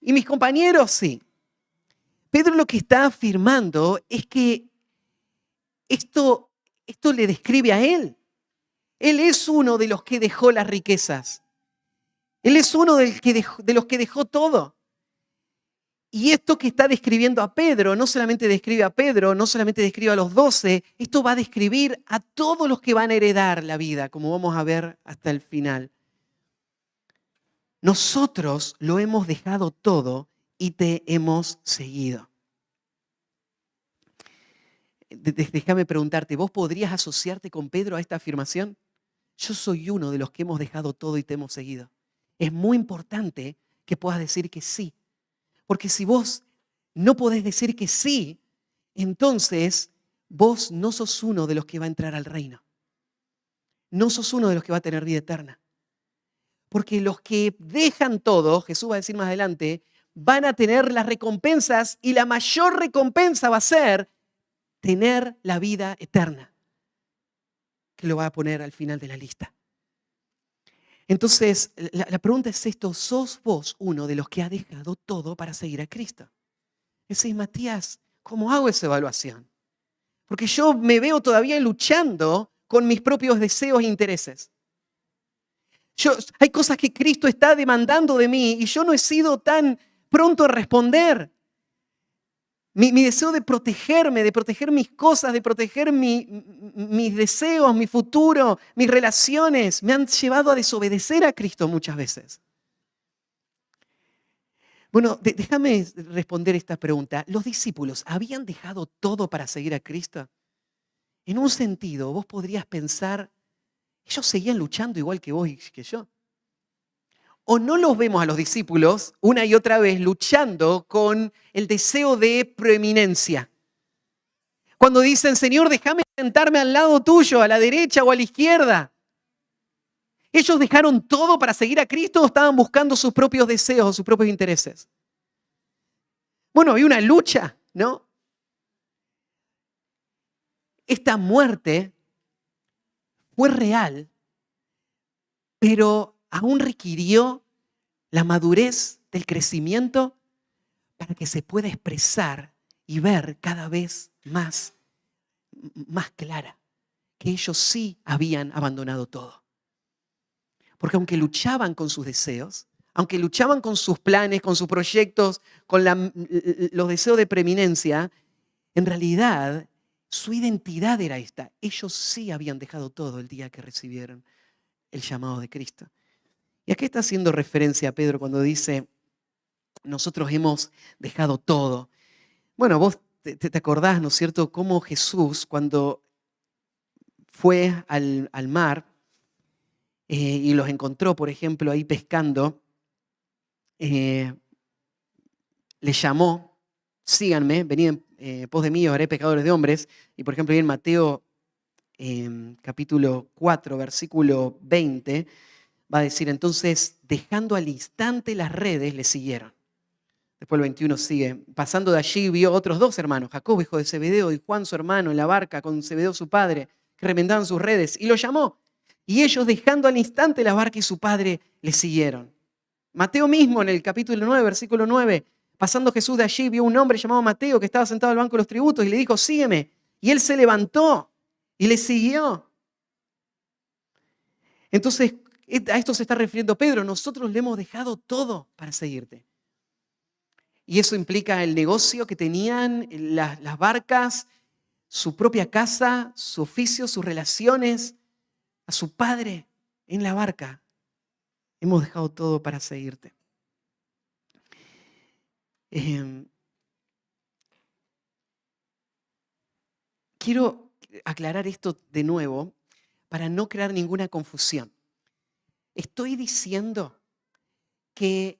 Y mis compañeros sí. Pedro lo que está afirmando es que esto le describe a él. Él es uno de los que dejó las riquezas. Él es uno de los que dejó todo. Y esto que está describiendo a Pedro, no solamente describe a Pedro, no solamente describe a los 12, esto va a describir a todos los que van a heredar la vida, como vamos a ver hasta el final. Nosotros lo hemos dejado todo y te hemos seguido. Déjame preguntarte, ¿vos podrías asociarte con Pedro a esta afirmación? Yo soy uno de los que hemos dejado todo y te hemos seguido. Es muy importante que puedas decir que sí. Porque si vos no podés decir que sí, entonces vos no sos uno de los que va a entrar al reino. No sos uno de los que va a tener vida eterna. Porque los que dejan todo, Jesús va a decir más adelante, van a tener las recompensas y la mayor recompensa va a ser tener la vida eterna, que lo va a poner al final de la lista. Entonces, la pregunta es esto, ¿sos vos uno de los que ha dejado todo para seguir a Cristo? Decís, Matías, ¿cómo hago esa evaluación? Porque yo me veo todavía luchando con mis propios deseos e intereses. Hay cosas que Cristo está demandando de mí y yo no he sido tan pronto a responder. Mi deseo de protegerme, de proteger mis cosas, de proteger mis deseos, mi futuro, mis relaciones, me han llevado a desobedecer a Cristo muchas veces. Bueno, déjame responder esta pregunta. ¿Los discípulos habían dejado todo para seguir a Cristo? En un sentido, vos podrías pensar, ellos seguían luchando igual que vos y que yo. ¿O no los vemos a los discípulos una y otra vez luchando con el deseo de preeminencia? Cuando dicen, Señor, déjame sentarme al lado tuyo, a la derecha o a la izquierda. ¿Ellos dejaron todo para seguir a Cristo o estaban buscando sus propios deseos o sus propios intereses? Bueno, había una lucha, ¿no? Esta muerte fue real, pero aún requirió la madurez del crecimiento para que se pueda expresar y ver cada vez más clara que ellos sí habían abandonado todo. Porque aunque luchaban con sus deseos, aunque luchaban con sus planes, con sus proyectos, con los deseos de preeminencia, en realidad su identidad era esta. Ellos sí habían dejado todo el día que recibieron el llamado de Cristo. ¿Y a qué está haciendo referencia Pedro cuando dice, nosotros hemos dejado todo? Bueno, vos te acordás, ¿no es cierto?, cómo Jesús, cuando fue al mar y los encontró, por ejemplo, ahí pescando, les llamó, síganme, venid en pos de mí, os haré pescadores de hombres. Y por ejemplo, ahí en Mateo capítulo 4, versículo 20, va a decir, entonces, dejando al instante las redes, le siguieron. Después el 21 sigue, pasando de allí vio otros dos hermanos, Jacobo, hijo de Zebedeo, y Juan, su hermano, en la barca con Zebedeo, su padre, que remendaban sus redes, y lo llamó. Y ellos, dejando al instante la barca y su padre, le siguieron. Mateo mismo, en el capítulo 9, versículo 9, pasando Jesús de allí, vio un hombre llamado Mateo que estaba sentado al banco de los tributos y le dijo, sígueme. Y él se levantó y le siguió. Entonces, a esto se está refiriendo Pedro. Nosotros le hemos dejado todo para seguirte. Y eso implica el negocio que tenían, las barcas, su propia casa, su oficio, sus relaciones, a su padre en la barca. Hemos dejado todo para seguirte. Quiero aclarar esto de nuevo para no crear ninguna confusión. Estoy diciendo que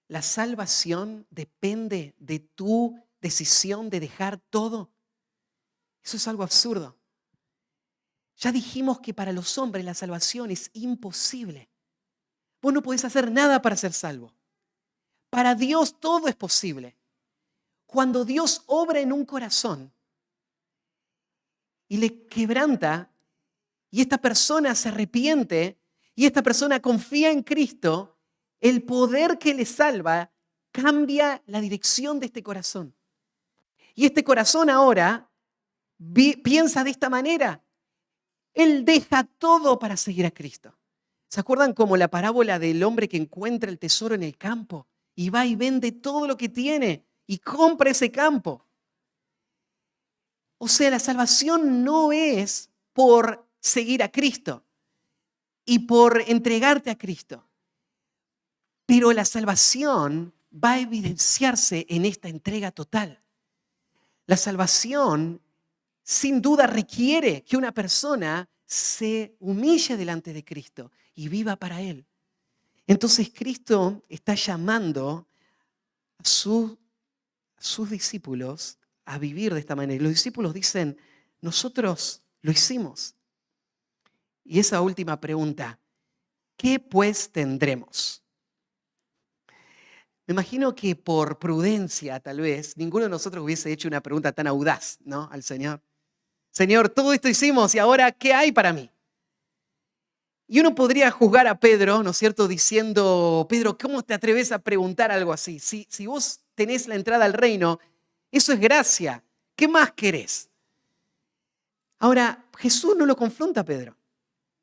la salvación depende de tu decisión de dejar todo. Eso es algo absurdo. Ya dijimos que para los hombres la salvación es imposible. Vos no podés hacer nada para ser salvo. Para Dios todo es posible. Cuando Dios obra en un corazón y le quebranta y esta persona se arrepiente y esta persona confía en Cristo, el poder que le salva cambia la dirección de este corazón. Y este corazón ahora piensa de esta manera. Él deja todo para seguir a Cristo. ¿Se acuerdan como la parábola del hombre que encuentra el tesoro en el campo y va y vende todo lo que tiene y compra ese campo? O sea, la salvación no es por seguir a Cristo y por entregarte a Cristo. Pero la salvación va a evidenciarse en esta entrega total. La salvación, sin duda, requiere que una persona se humille delante de Cristo y viva para Él. Entonces Cristo está llamando a sus discípulos a vivir de esta manera. Y los discípulos dicen, nosotros lo hicimos. Y esa última pregunta, ¿qué pues tendremos? Me imagino que por prudencia, tal vez, ninguno de nosotros hubiese hecho una pregunta tan audaz, ¿no?, al Señor. Señor, todo esto hicimos y ahora, ¿qué hay para mí? Y uno podría juzgar a Pedro, ¿no es cierto?, diciendo, Pedro, ¿cómo te atreves a preguntar algo así? Si vos tenés la entrada al reino, eso es gracia. ¿Qué más querés? Ahora, Jesús no lo confronta a Pedro.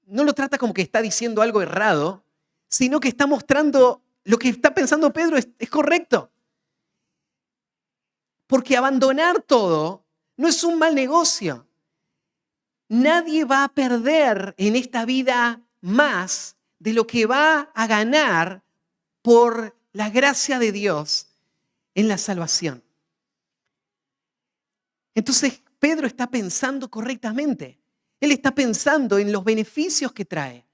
No lo trata como que está diciendo algo errado, sino que está mostrando lo que está pensando Pedro es correcto. Porque abandonar todo no es un mal negocio. Nadie va a perder en esta vida más de lo que va a ganar por la gracia de Dios en la salvación. Entonces, Pedro está pensando correctamente. Él está pensando en los beneficios que trae.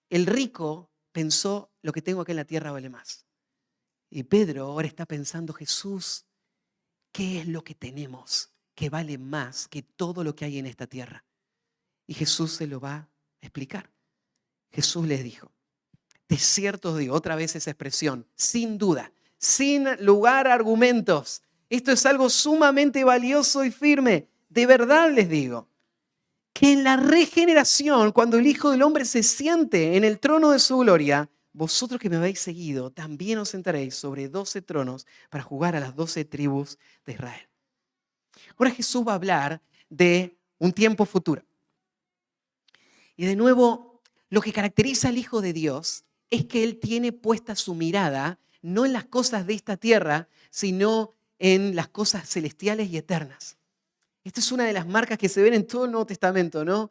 El rico pensó, lo que tengo acá en la tierra vale más. Y Pedro ahora está pensando, Jesús, ¿qué es lo que tenemos que vale más que todo lo que hay en esta tierra? Y Jesús se lo va a explicar. Jesús les dijo, de cierto os digo, otra vez esa expresión, sin duda, sin lugar a argumentos. Esto es algo sumamente valioso y firme. De verdad les digo, que en la regeneración, cuando el Hijo del Hombre se siente en el trono de su gloria, vosotros que me habéis seguido, también os sentaréis sobre 12 tronos para jugar a las 12 tribus de Israel. Ahora Jesús va a hablar de un tiempo futuro. Y de nuevo, lo que caracteriza al Hijo de Dios es que Él tiene puesta su mirada no en las cosas de esta tierra, sino en las cosas celestiales y eternas. Esta es una de las marcas que se ven en todo el Nuevo Testamento, ¿no?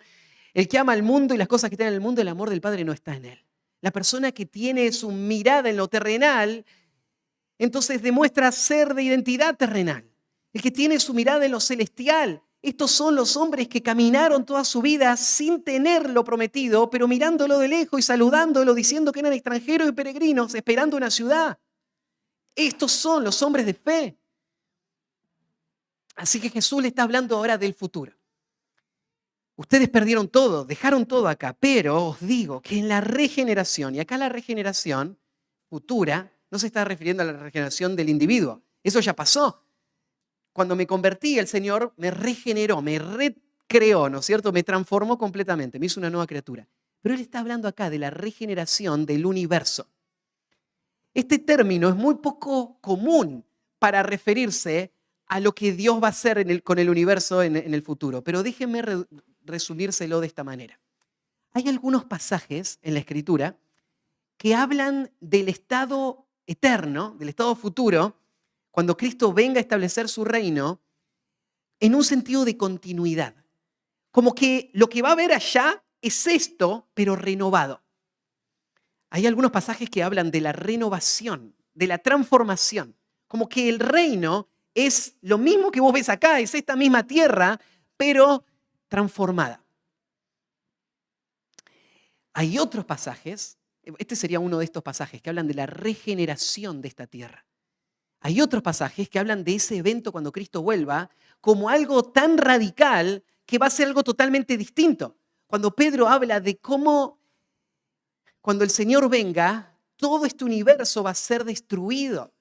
El que ama al mundo y las cosas que están en el mundo, el amor del Padre no está en él. La persona que tiene su mirada en lo terrenal, entonces demuestra ser de identidad terrenal. El que tiene su mirada en lo celestial, estos son los hombres que caminaron toda su vida sin tener lo prometido, pero mirándolo de lejos y saludándolo, diciendo que eran extranjeros y peregrinos, esperando una ciudad. Estos son los hombres de fe. Así que Jesús le está hablando ahora del futuro. Ustedes perdieron todo, dejaron todo acá, pero os digo que en la regeneración, y acá la regeneración futura, no se está refiriendo a la regeneración del individuo, eso ya pasó. Cuando me convertí, el Señor me regeneró, me recreó, ¿no es cierto? Me transformó completamente, me hizo una nueva criatura. Pero Él está hablando acá de la regeneración del universo. Este término es muy poco común para referirse a lo que Dios va a hacer con el universo en el futuro. Pero déjenme resumírselo de esta manera. Hay algunos pasajes en la Escritura que hablan del estado eterno, del estado futuro, cuando Cristo venga a establecer su reino, en un sentido de continuidad. Como que lo que va a haber allá es esto, pero renovado. Hay algunos pasajes que hablan de la renovación, de la transformación. Como que el reino es lo mismo que vos ves acá, es esta misma tierra, pero transformada. Hay otros pasajes, este sería uno de estos pasajes, que hablan de la regeneración de esta tierra. Hay otros pasajes que hablan de ese evento cuando Cristo vuelva como algo tan radical que va a ser algo totalmente distinto. Cuando Pedro habla de cómo cuando el Señor venga, todo este universo va a ser destruido.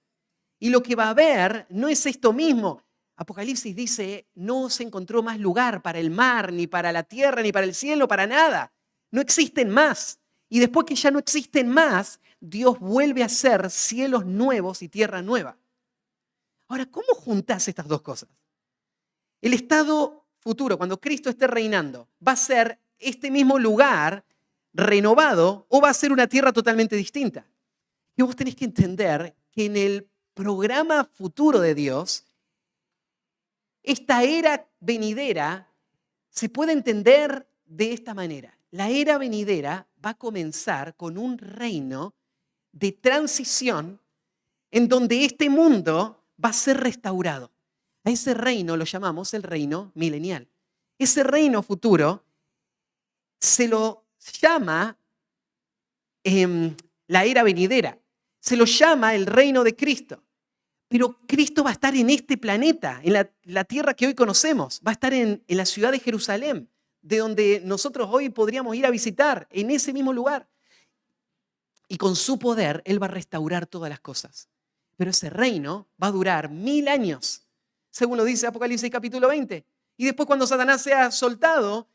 Y lo que va a haber no es esto mismo. Apocalipsis dice, no se encontró más lugar para el mar, ni para la tierra, ni para el cielo, para nada. No existen más. Y después que ya no existen más, Dios vuelve a hacer cielos nuevos y tierra nueva. Ahora, ¿cómo juntás estas dos cosas? El estado futuro, cuando Cristo esté reinando, ¿va a ser este mismo lugar renovado o va a ser una tierra totalmente distinta? Y vos tenés que entender que en el programa futuro de Dios, esta era venidera se puede entender de esta manera. La era venidera va a comenzar con un reino de transición en donde este mundo va a ser restaurado. A ese reino lo llamamos el reino milenial. Ese reino futuro se lo llama la era venidera. Se lo llama el reino de Cristo. Pero Cristo va a estar en este planeta, en la tierra que hoy conocemos. Va a estar en la ciudad de Jerusalén, de donde nosotros hoy podríamos ir a visitar, en ese mismo lugar. Y con su poder, Él va a restaurar todas las cosas. Pero ese reino va a durar 1000 años, según lo dice Apocalipsis capítulo 20. Y después cuando Satanás sea soltado,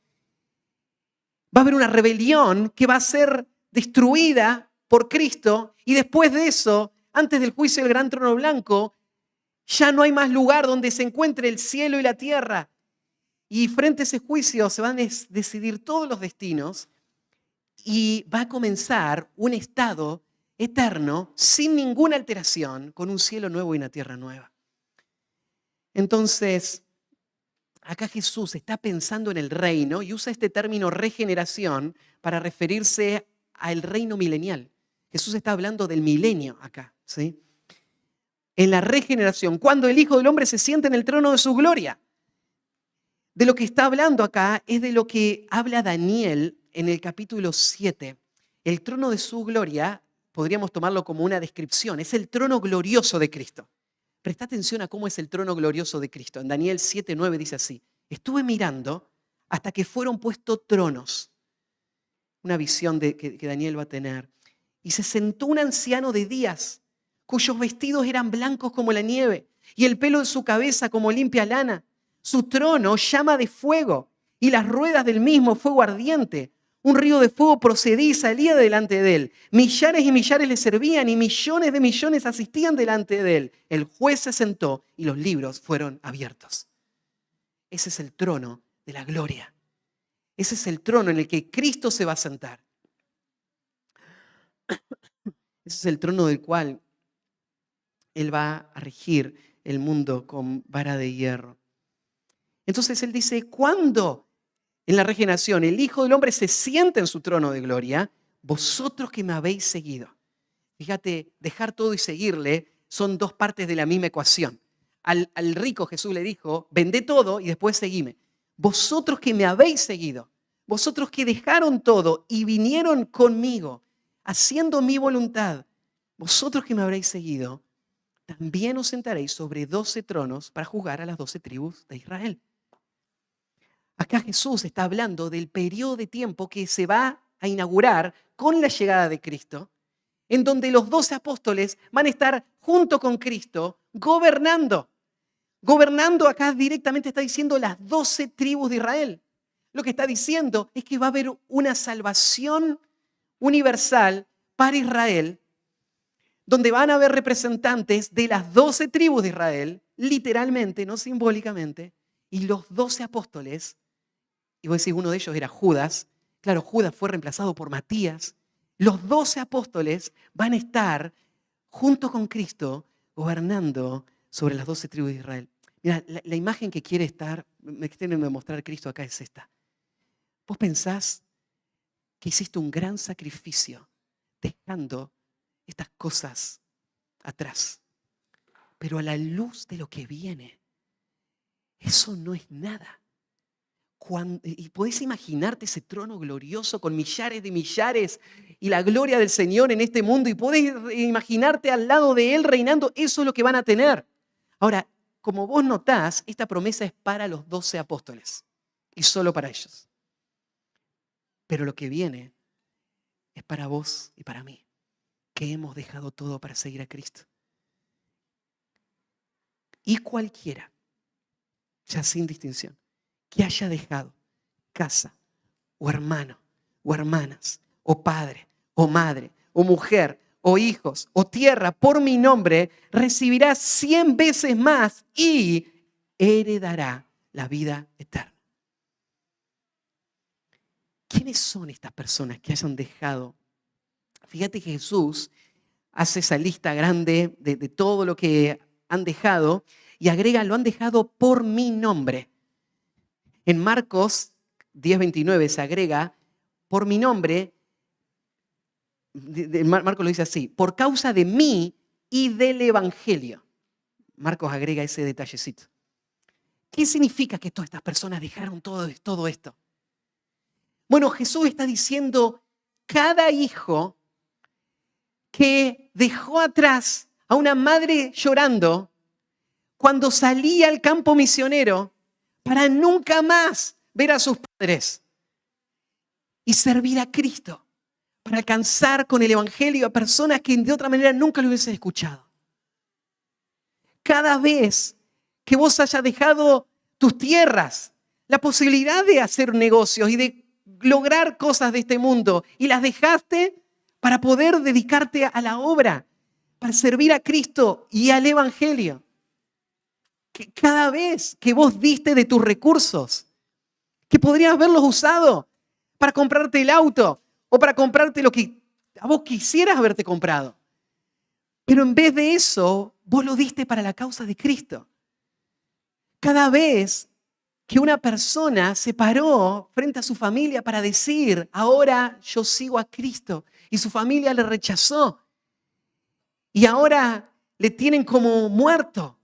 va a haber una rebelión que va a ser destruida por Cristo. Y después de eso, antes del juicio del gran trono blanco, ya no hay más lugar donde se encuentre el cielo y la tierra. Y frente a ese juicio se van a decidir todos los destinos y va a comenzar un estado eterno, sin ninguna alteración, con un cielo nuevo y una tierra nueva. Entonces, acá Jesús está pensando en el reino y usa este término regeneración para referirse al reino milenial. Jesús está hablando del milenio acá, ¿sí? en la regeneración, cuando el Hijo del Hombre se siente en el trono de su gloria. De lo que está hablando acá es de lo que habla Daniel en el capítulo 7. El trono de su gloria, podríamos tomarlo como una descripción, es el trono glorioso de Cristo. Presta atención a cómo es el trono glorioso de Cristo. En Daniel 7:9 dice así: estuve mirando hasta que fueron puestos tronos. Una visión que Daniel va a tener. Y se sentó un anciano de días, cuyos vestidos eran blancos como la nieve, y el pelo de su cabeza como limpia lana. Su trono llama de fuego, y las ruedas del mismo fuego ardiente. Un río de fuego procedía y salía delante de él. Millares y millares le servían, y millones de millones asistían delante de él. El juez se sentó, y los libros fueron abiertos. Ese es el trono de la gloria. Ese es el trono en el que Cristo se va a sentar. Ese es el trono del cual Él va a regir el mundo con vara de hierro. Entonces Él dice, ¿cuándo en la regeneración el Hijo del Hombre se sienta en su trono de gloria? Vosotros que me habéis seguido. Fíjate, dejar todo y seguirle son dos partes de la misma ecuación. Al rico Jesús le dijo, vendé todo y después seguime. Vosotros que me habéis seguido, vosotros que dejaron todo y vinieron conmigo, haciendo mi voluntad, vosotros que me habréis seguido, también os sentaréis sobre 12 tronos para juzgar a las 12 tribus de Israel. Acá Jesús está hablando del periodo de tiempo que se va a inaugurar con la llegada de Cristo, en donde los 12 apóstoles van a estar junto con Cristo gobernando. Gobernando acá directamente está diciendo las 12 tribus de Israel. Lo que está diciendo es que va a haber una salvación universal para Israel, donde van a haber representantes de las 12 tribus de Israel, literalmente, no simbólicamente, y los 12 apóstoles, y vos decís, uno de ellos era Judas. Claro, Judas fue reemplazado por Matías. Los 12 apóstoles van a estar junto con Cristo gobernando sobre las 12 tribus de Israel. Mira, la imagen que quiere mostrar Cristo acá es esta. Vos pensás que hiciste un gran sacrificio dejando estas cosas atrás. Pero a la luz de lo que viene, eso no es nada. Y podés imaginarte ese trono glorioso con millares de millares y la gloria del Señor en este mundo, y podés imaginarte al lado de Él reinando. Eso es lo que van a tener. Ahora, como vos notás, esta promesa es para los 12 apóstoles y solo para ellos. Pero lo que viene es para vos y para mí, que hemos dejado todo para seguir a Cristo. Y cualquiera, ya sin distinción, que haya dejado casa, o hermano, o hermanas, o padre, o madre, o mujer, o hijos, o tierra, por mi nombre, recibirá 100 veces más y heredará la vida eterna. ¿Quiénes son estas personas que hayan dejado? Fíjate que Jesús hace esa lista grande de todo lo que han dejado y agrega, lo han dejado por mi nombre. En Marcos 10:29 se agrega, por mi nombre, Marcos lo dice así, por causa de mí y del Evangelio. Marcos agrega ese detallecito. ¿Qué significa que todas estas personas dejaron todo esto? Bueno, Jesús está diciendo, cada hijo que dejó atrás a una madre llorando cuando salía al campo misionero para nunca más ver a sus padres y servir a Cristo, para alcanzar con el Evangelio a personas que de otra manera nunca lo hubiesen escuchado. Cada vez que vos hayas dejado tus tierras, la posibilidad de hacer negocios y de lograr cosas de este mundo, y las dejaste para poder dedicarte a la obra, para servir a Cristo y al Evangelio. Que cada vez que vos diste de tus recursos, que podrías haberlos usado para comprarte el auto o para comprarte lo que a vos quisieras haberte comprado. Pero en vez de eso, vos lo diste para la causa de Cristo. Cada vez que una persona se paró frente a su familia para decir, ahora yo sigo a Cristo, y su familia le rechazó, y ahora le tienen como muerto.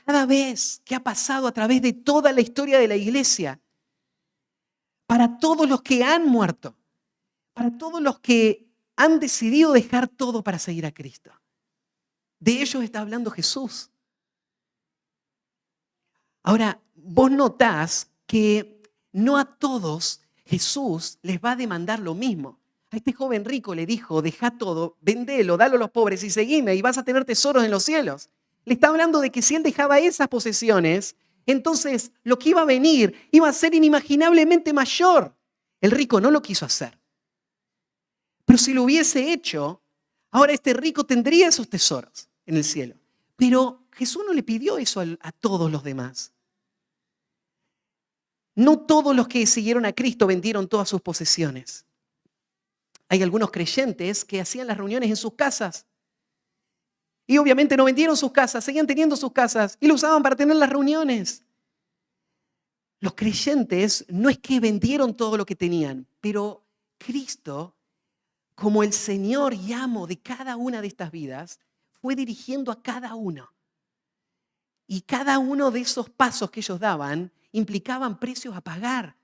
Cada vez que ha pasado a través de toda la historia de la iglesia, para todos los que han muerto, para todos los que han decidido dejar todo para seguir a Cristo. De ellos está hablando Jesús. Ahora, vos notás que no a todos Jesús les va a demandar lo mismo. A este joven rico le dijo, deja todo, vendelo, dalo a los pobres y seguime y vas a tener tesoros en los cielos. Le está hablando de que si él dejaba esas posesiones, entonces lo que iba a venir iba a ser inimaginablemente mayor. El rico no lo quiso hacer. Pero si lo hubiese hecho, ahora este rico tendría esos tesoros en el cielo. Pero Jesús no le pidió eso a todos los demás. No todos los que siguieron a Cristo vendieron todas sus posesiones. Hay algunos creyentes que hacían las reuniones en sus casas. Y obviamente no vendieron sus casas, seguían teniendo sus casas y lo usaban para tener las reuniones. Los creyentes no es que vendieron todo lo que tenían, pero Cristo, como el Señor y amo de cada una de estas vidas, fue dirigiendo a cada uno. Y cada uno de esos pasos que ellos daban implicaban precios a pagar,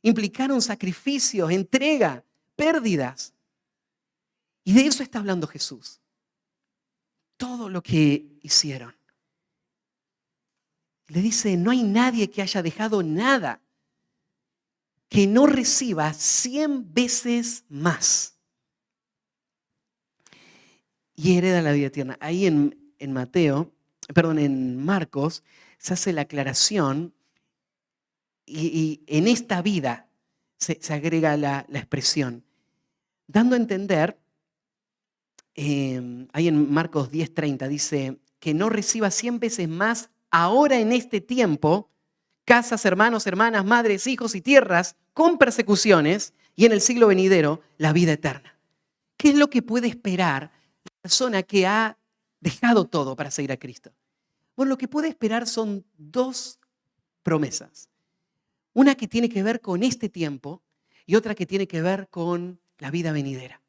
implicaron sacrificios, entrega, pérdidas. Y de eso está hablando Jesús. Todo lo que hicieron. Le dice, no hay nadie que haya dejado nada que no reciba 100 veces más. Y hereda la vida eterna. Ahí en Marcos, se hace la aclaración y en esta vida se agrega la expresión, dando a entender, ahí en Marcos 10:30 dice, que no reciba 100 veces más ahora en este tiempo, casas, hermanos, hermanas, madres, hijos y tierras, con persecuciones, y en el siglo venidero, la vida eterna. ¿Qué es lo que puede esperar la persona que ha dejado todo para seguir a Cristo? Bueno, lo que puede esperar son dos promesas. Una que tiene que ver con este tiempo y otra que tiene que ver con la vida venidera.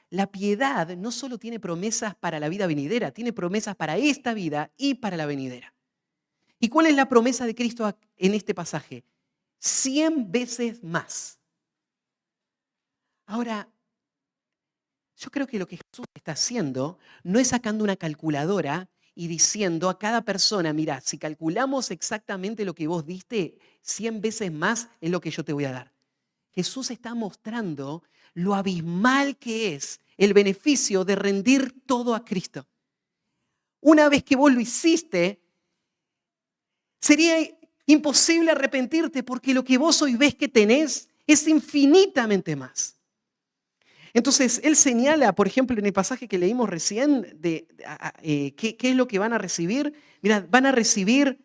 La piedad no solo tiene promesas para la vida venidera, tiene promesas para esta vida y para la venidera. ¿Y cuál es la promesa de Cristo en este pasaje? 100 veces más. Ahora, yo creo que lo que Jesús está haciendo no es sacando una calculadora y diciendo a cada persona, mira, si calculamos exactamente lo que vos diste, 100 veces más es lo que yo te voy a dar. Jesús está mostrando lo abismal que es el beneficio de rendir todo a Cristo. Una vez que vos lo hiciste, sería imposible arrepentirte porque lo que vos hoy ves que tenés es infinitamente más. Entonces, él señala, por ejemplo, en el pasaje que leímos recién, qué es lo que van a recibir. Mira, van a recibir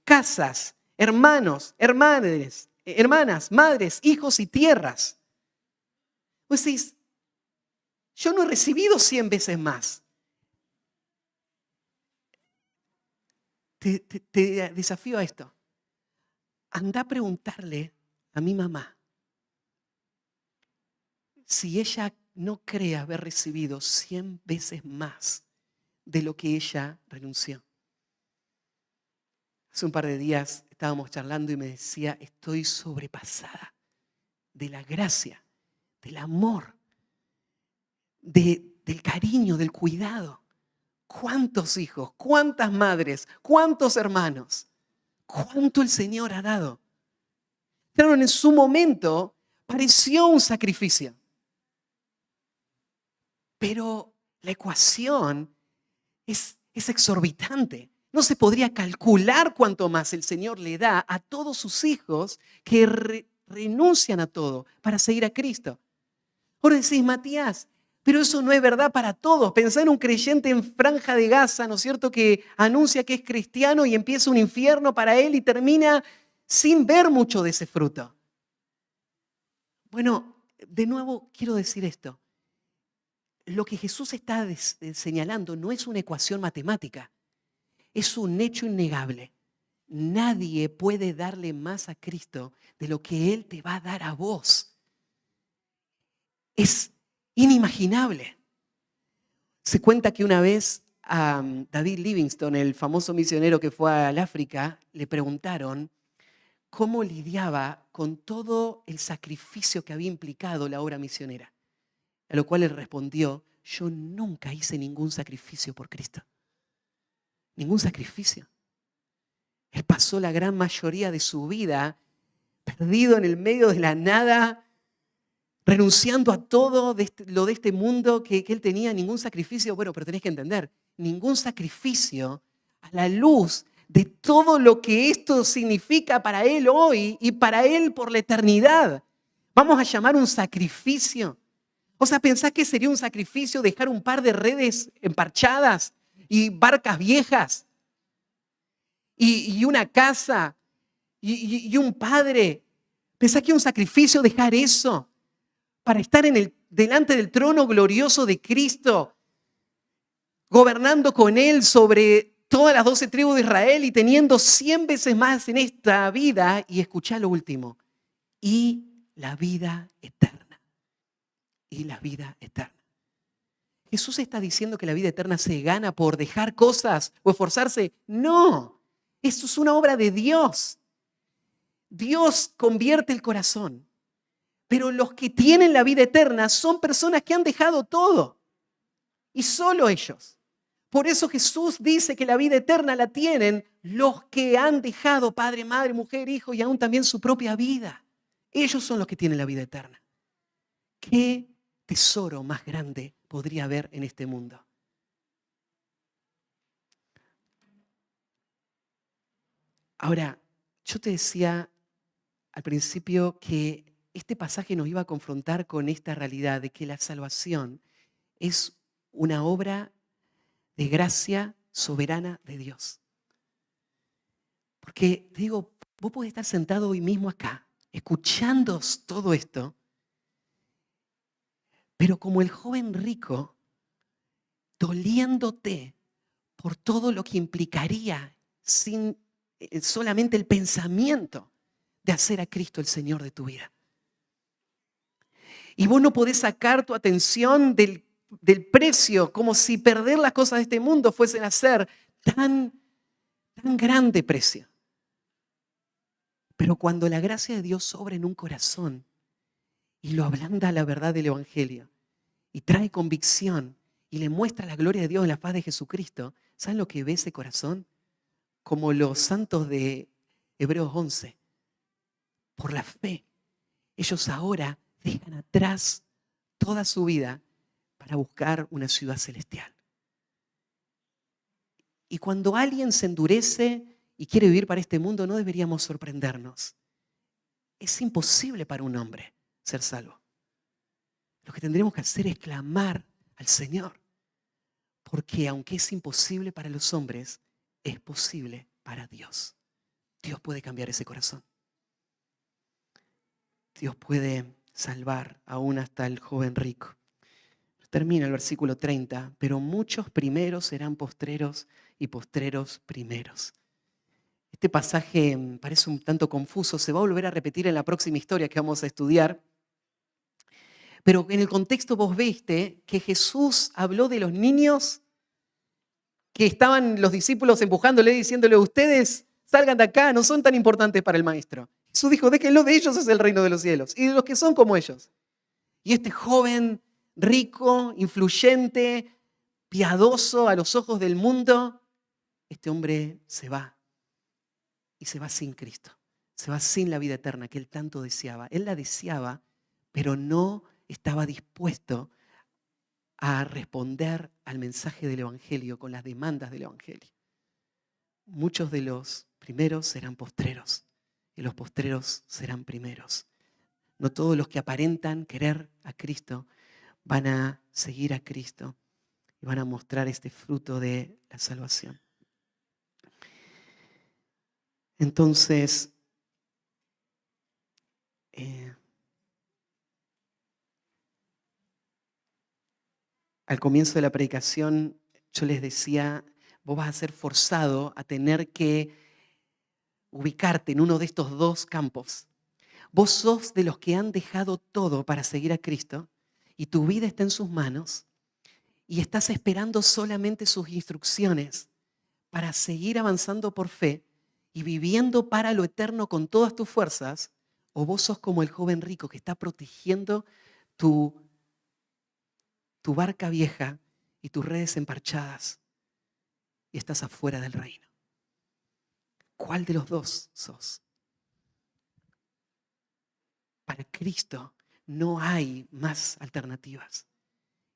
casas, hermanos, hermanas, madres, hijos y tierras. Pues decís, yo no he recibido 100 veces más. Te desafío a esto. Anda a preguntarle a mi mamá si ella no cree haber recibido 100 veces más de lo que ella renunció. Hace un par de días estábamos charlando y me decía, estoy sobrepasada de la gracia, del amor, del cariño, del cuidado. ¿Cuántos hijos, cuántas madres, cuántos hermanos, cuánto el Señor ha dado? Claro, en su momento pareció un sacrificio. Pero la ecuación es exorbitante. No se podría calcular cuánto más el Señor le da a todos sus hijos que renuncian a todo para seguir a Cristo. Ahora decís, Matías, pero eso no es verdad para todos. Pensá en un creyente en Franja de Gaza, ¿no es cierto?, que anuncia que es cristiano y empieza un infierno para él y termina sin ver mucho de ese fruto. Bueno, de nuevo quiero decir esto. Lo que Jesús está señalando no es una ecuación matemática, es un hecho innegable. Nadie puede darle más a Cristo de lo que Él te va a dar a vos. Es inimaginable. Se cuenta que una vez a David Livingstone, el famoso misionero que fue al África, le preguntaron cómo lidiaba con todo el sacrificio que había implicado la obra misionera. A lo cual él respondió: yo nunca hice ningún sacrificio por Cristo. Ningún sacrificio. Él pasó la gran mayoría de su vida perdido en el medio de la nada, renunciando a todo lo de este mundo que él tenía. Ningún sacrificio, bueno, pero tenés que entender, ningún sacrificio a la luz de todo lo que esto significa para él hoy y para él por la eternidad. Vamos a llamar un sacrificio. O sea, ¿pensás que sería un sacrificio dejar un par de redes emparchadas y barcas viejas y una casa y un padre? ¿Pensás que es un sacrificio dejar eso para estar delante del trono glorioso de Cristo, gobernando con Él sobre todas las 12 tribus de Israel y teniendo 100 veces más en esta vida? Y escuchá lo último: y la vida eterna. Y la vida eterna. ¿Jesús está diciendo que la vida eterna se gana por dejar cosas o esforzarse? No, esto es una obra de Dios. Dios convierte el corazón. Pero los que tienen la vida eterna son personas que han dejado todo. Y solo ellos. Por eso Jesús dice que la vida eterna la tienen los que han dejado padre, madre, mujer, hijo y aún también su propia vida. Ellos son los que tienen la vida eterna. ¿Qué tesoro más grande podría haber en este mundo? Ahora, yo te decía al principio que este pasaje nos iba a confrontar con esta realidad de que la salvación es una obra de gracia soberana de Dios. Porque te digo, vos podés estar sentado hoy mismo acá, escuchando todo esto, pero como el joven rico, doliéndote por todo lo que implicaría sin solamente el pensamiento de hacer a Cristo el Señor de tu vida. Y vos no podés sacar tu atención del precio, como si perder las cosas de este mundo fuesen a ser tan grande precio. Pero cuando la gracia de Dios obra en un corazón y lo ablanda a la verdad del Evangelio y trae convicción y le muestra la gloria de Dios en la faz de Jesucristo, ¿saben lo que ve ese corazón? Como los santos de Hebreos 11. Por la fe, ellos ahora dejan atrás toda su vida para buscar una ciudad celestial. Y cuando alguien se endurece y quiere vivir para este mundo, no deberíamos sorprendernos. Es imposible para un hombre ser salvo. Lo que tendremos que hacer es clamar al Señor. Porque aunque es imposible para los hombres, es posible para Dios. Dios puede cambiar ese corazón. Dios puede salvar aún hasta el joven rico. Termina el versículo 30. Pero muchos primeros serán postreros y postreros primeros. Este pasaje parece un tanto confuso. Se va a volver a repetir en la próxima historia que vamos a estudiar. Pero en el contexto vos viste que Jesús habló de los niños que estaban los discípulos empujándole, diciéndole: ustedes salgan de acá, no son tan importantes para el maestro. Jesús dijo: déjenlo, de ellos es el reino de los cielos y de los que son como ellos. Y este joven rico, influyente, piadoso a los ojos del mundo, este hombre se va. Y se va sin Cristo. Se va sin la vida eterna que él tanto deseaba. Él la deseaba, pero no estaba dispuesto a responder al mensaje del Evangelio con las demandas del Evangelio. Muchos de los primeros serán postreros y los postreros serán primeros. No todos los que aparentan querer a Cristo van a seguir a Cristo y van a mostrar este fruto de la salvación. Entonces, al comienzo de la predicación yo les decía: vos vas a ser forzado a tener que ubicarte en uno de estos dos campos. Vos sos de los que han dejado todo para seguir a Cristo y tu vida está en sus manos y estás esperando solamente sus instrucciones para seguir avanzando por fe y viviendo para lo eterno con todas tus fuerzas, o vos sos como el joven rico que está protegiendo tu, tu barca vieja y tus redes emparchadas y estás afuera del reino. ¿Cuál de los dos sos? Para Cristo no hay más alternativas.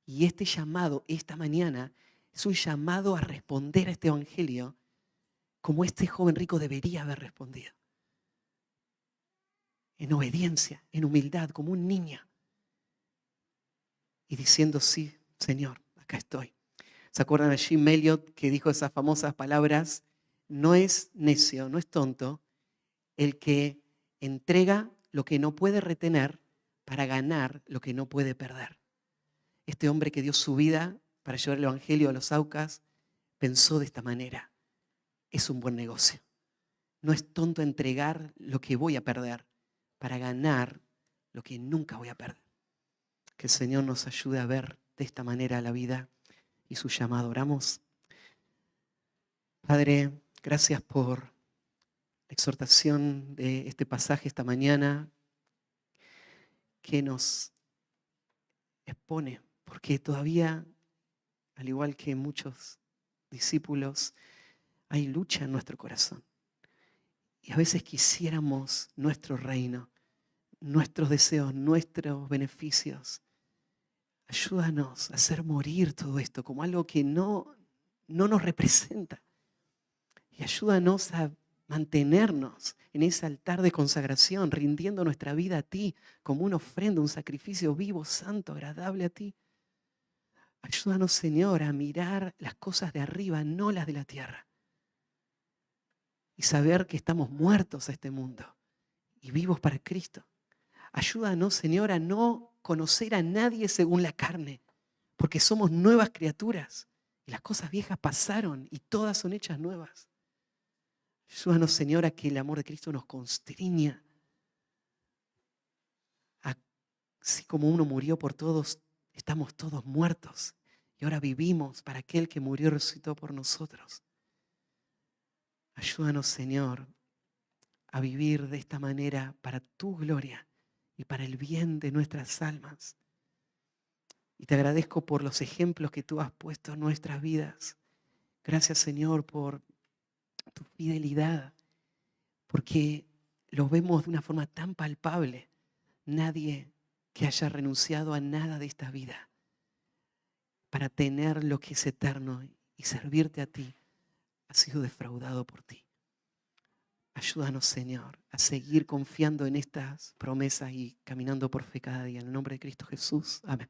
Y este llamado, esta mañana, es un llamado a responder a este evangelio como este joven rico debería haber respondido. En obediencia, en humildad, como un niño. Y diciendo, sí, Señor, acá estoy. ¿Se acuerdan a Jim Elliot que dijo esas famosas palabras? No es necio, no es tonto el que entrega lo que no puede retener para ganar lo que no puede perder. Este hombre que dio su vida para llevar el evangelio a los Aucas pensó de esta manera. Es un buen negocio. No es tonto entregar lo que voy a perder para ganar lo que nunca voy a perder. Que el Señor nos ayude a ver de esta manera la vida y su llamado. Oramos. Padre, gracias por la exhortación de este pasaje esta mañana que nos expone, porque todavía, al igual que muchos discípulos, hay lucha en nuestro corazón. Y a veces quisiéramos nuestro reino, nuestros deseos, nuestros beneficios. Ayúdanos a hacer morir todo esto como algo que no nos representa. Y ayúdanos a mantenernos en ese altar de consagración, rindiendo nuestra vida a ti como una ofrenda, un sacrificio vivo, santo, agradable a ti. Ayúdanos, Señor, a mirar las cosas de arriba, no las de la tierra. Y saber que estamos muertos a este mundo y vivos para Cristo. Ayúdanos, Señor, a no conocer a nadie según la carne, porque somos nuevas criaturas. Y las cosas viejas pasaron y todas son hechas nuevas. Ayúdanos, Señor, a que el amor de Cristo nos constriña. Así como uno murió por todos, estamos todos muertos. Y ahora vivimos para aquel que murió y resucitó por nosotros. Ayúdanos, Señor, a vivir de esta manera para tu gloria y para el bien de nuestras almas. Y te agradezco por los ejemplos que tú has puesto en nuestras vidas. Gracias, Señor, por tu fidelidad, porque lo vemos de una forma tan palpable. Nadie que haya renunciado a nada de esta vida para tener lo que es eterno y servirte a ti ha sido defraudado por ti. Ayúdanos, Señor, a seguir confiando en estas promesas y caminando por fe cada día. En el nombre de Cristo Jesús. Amén.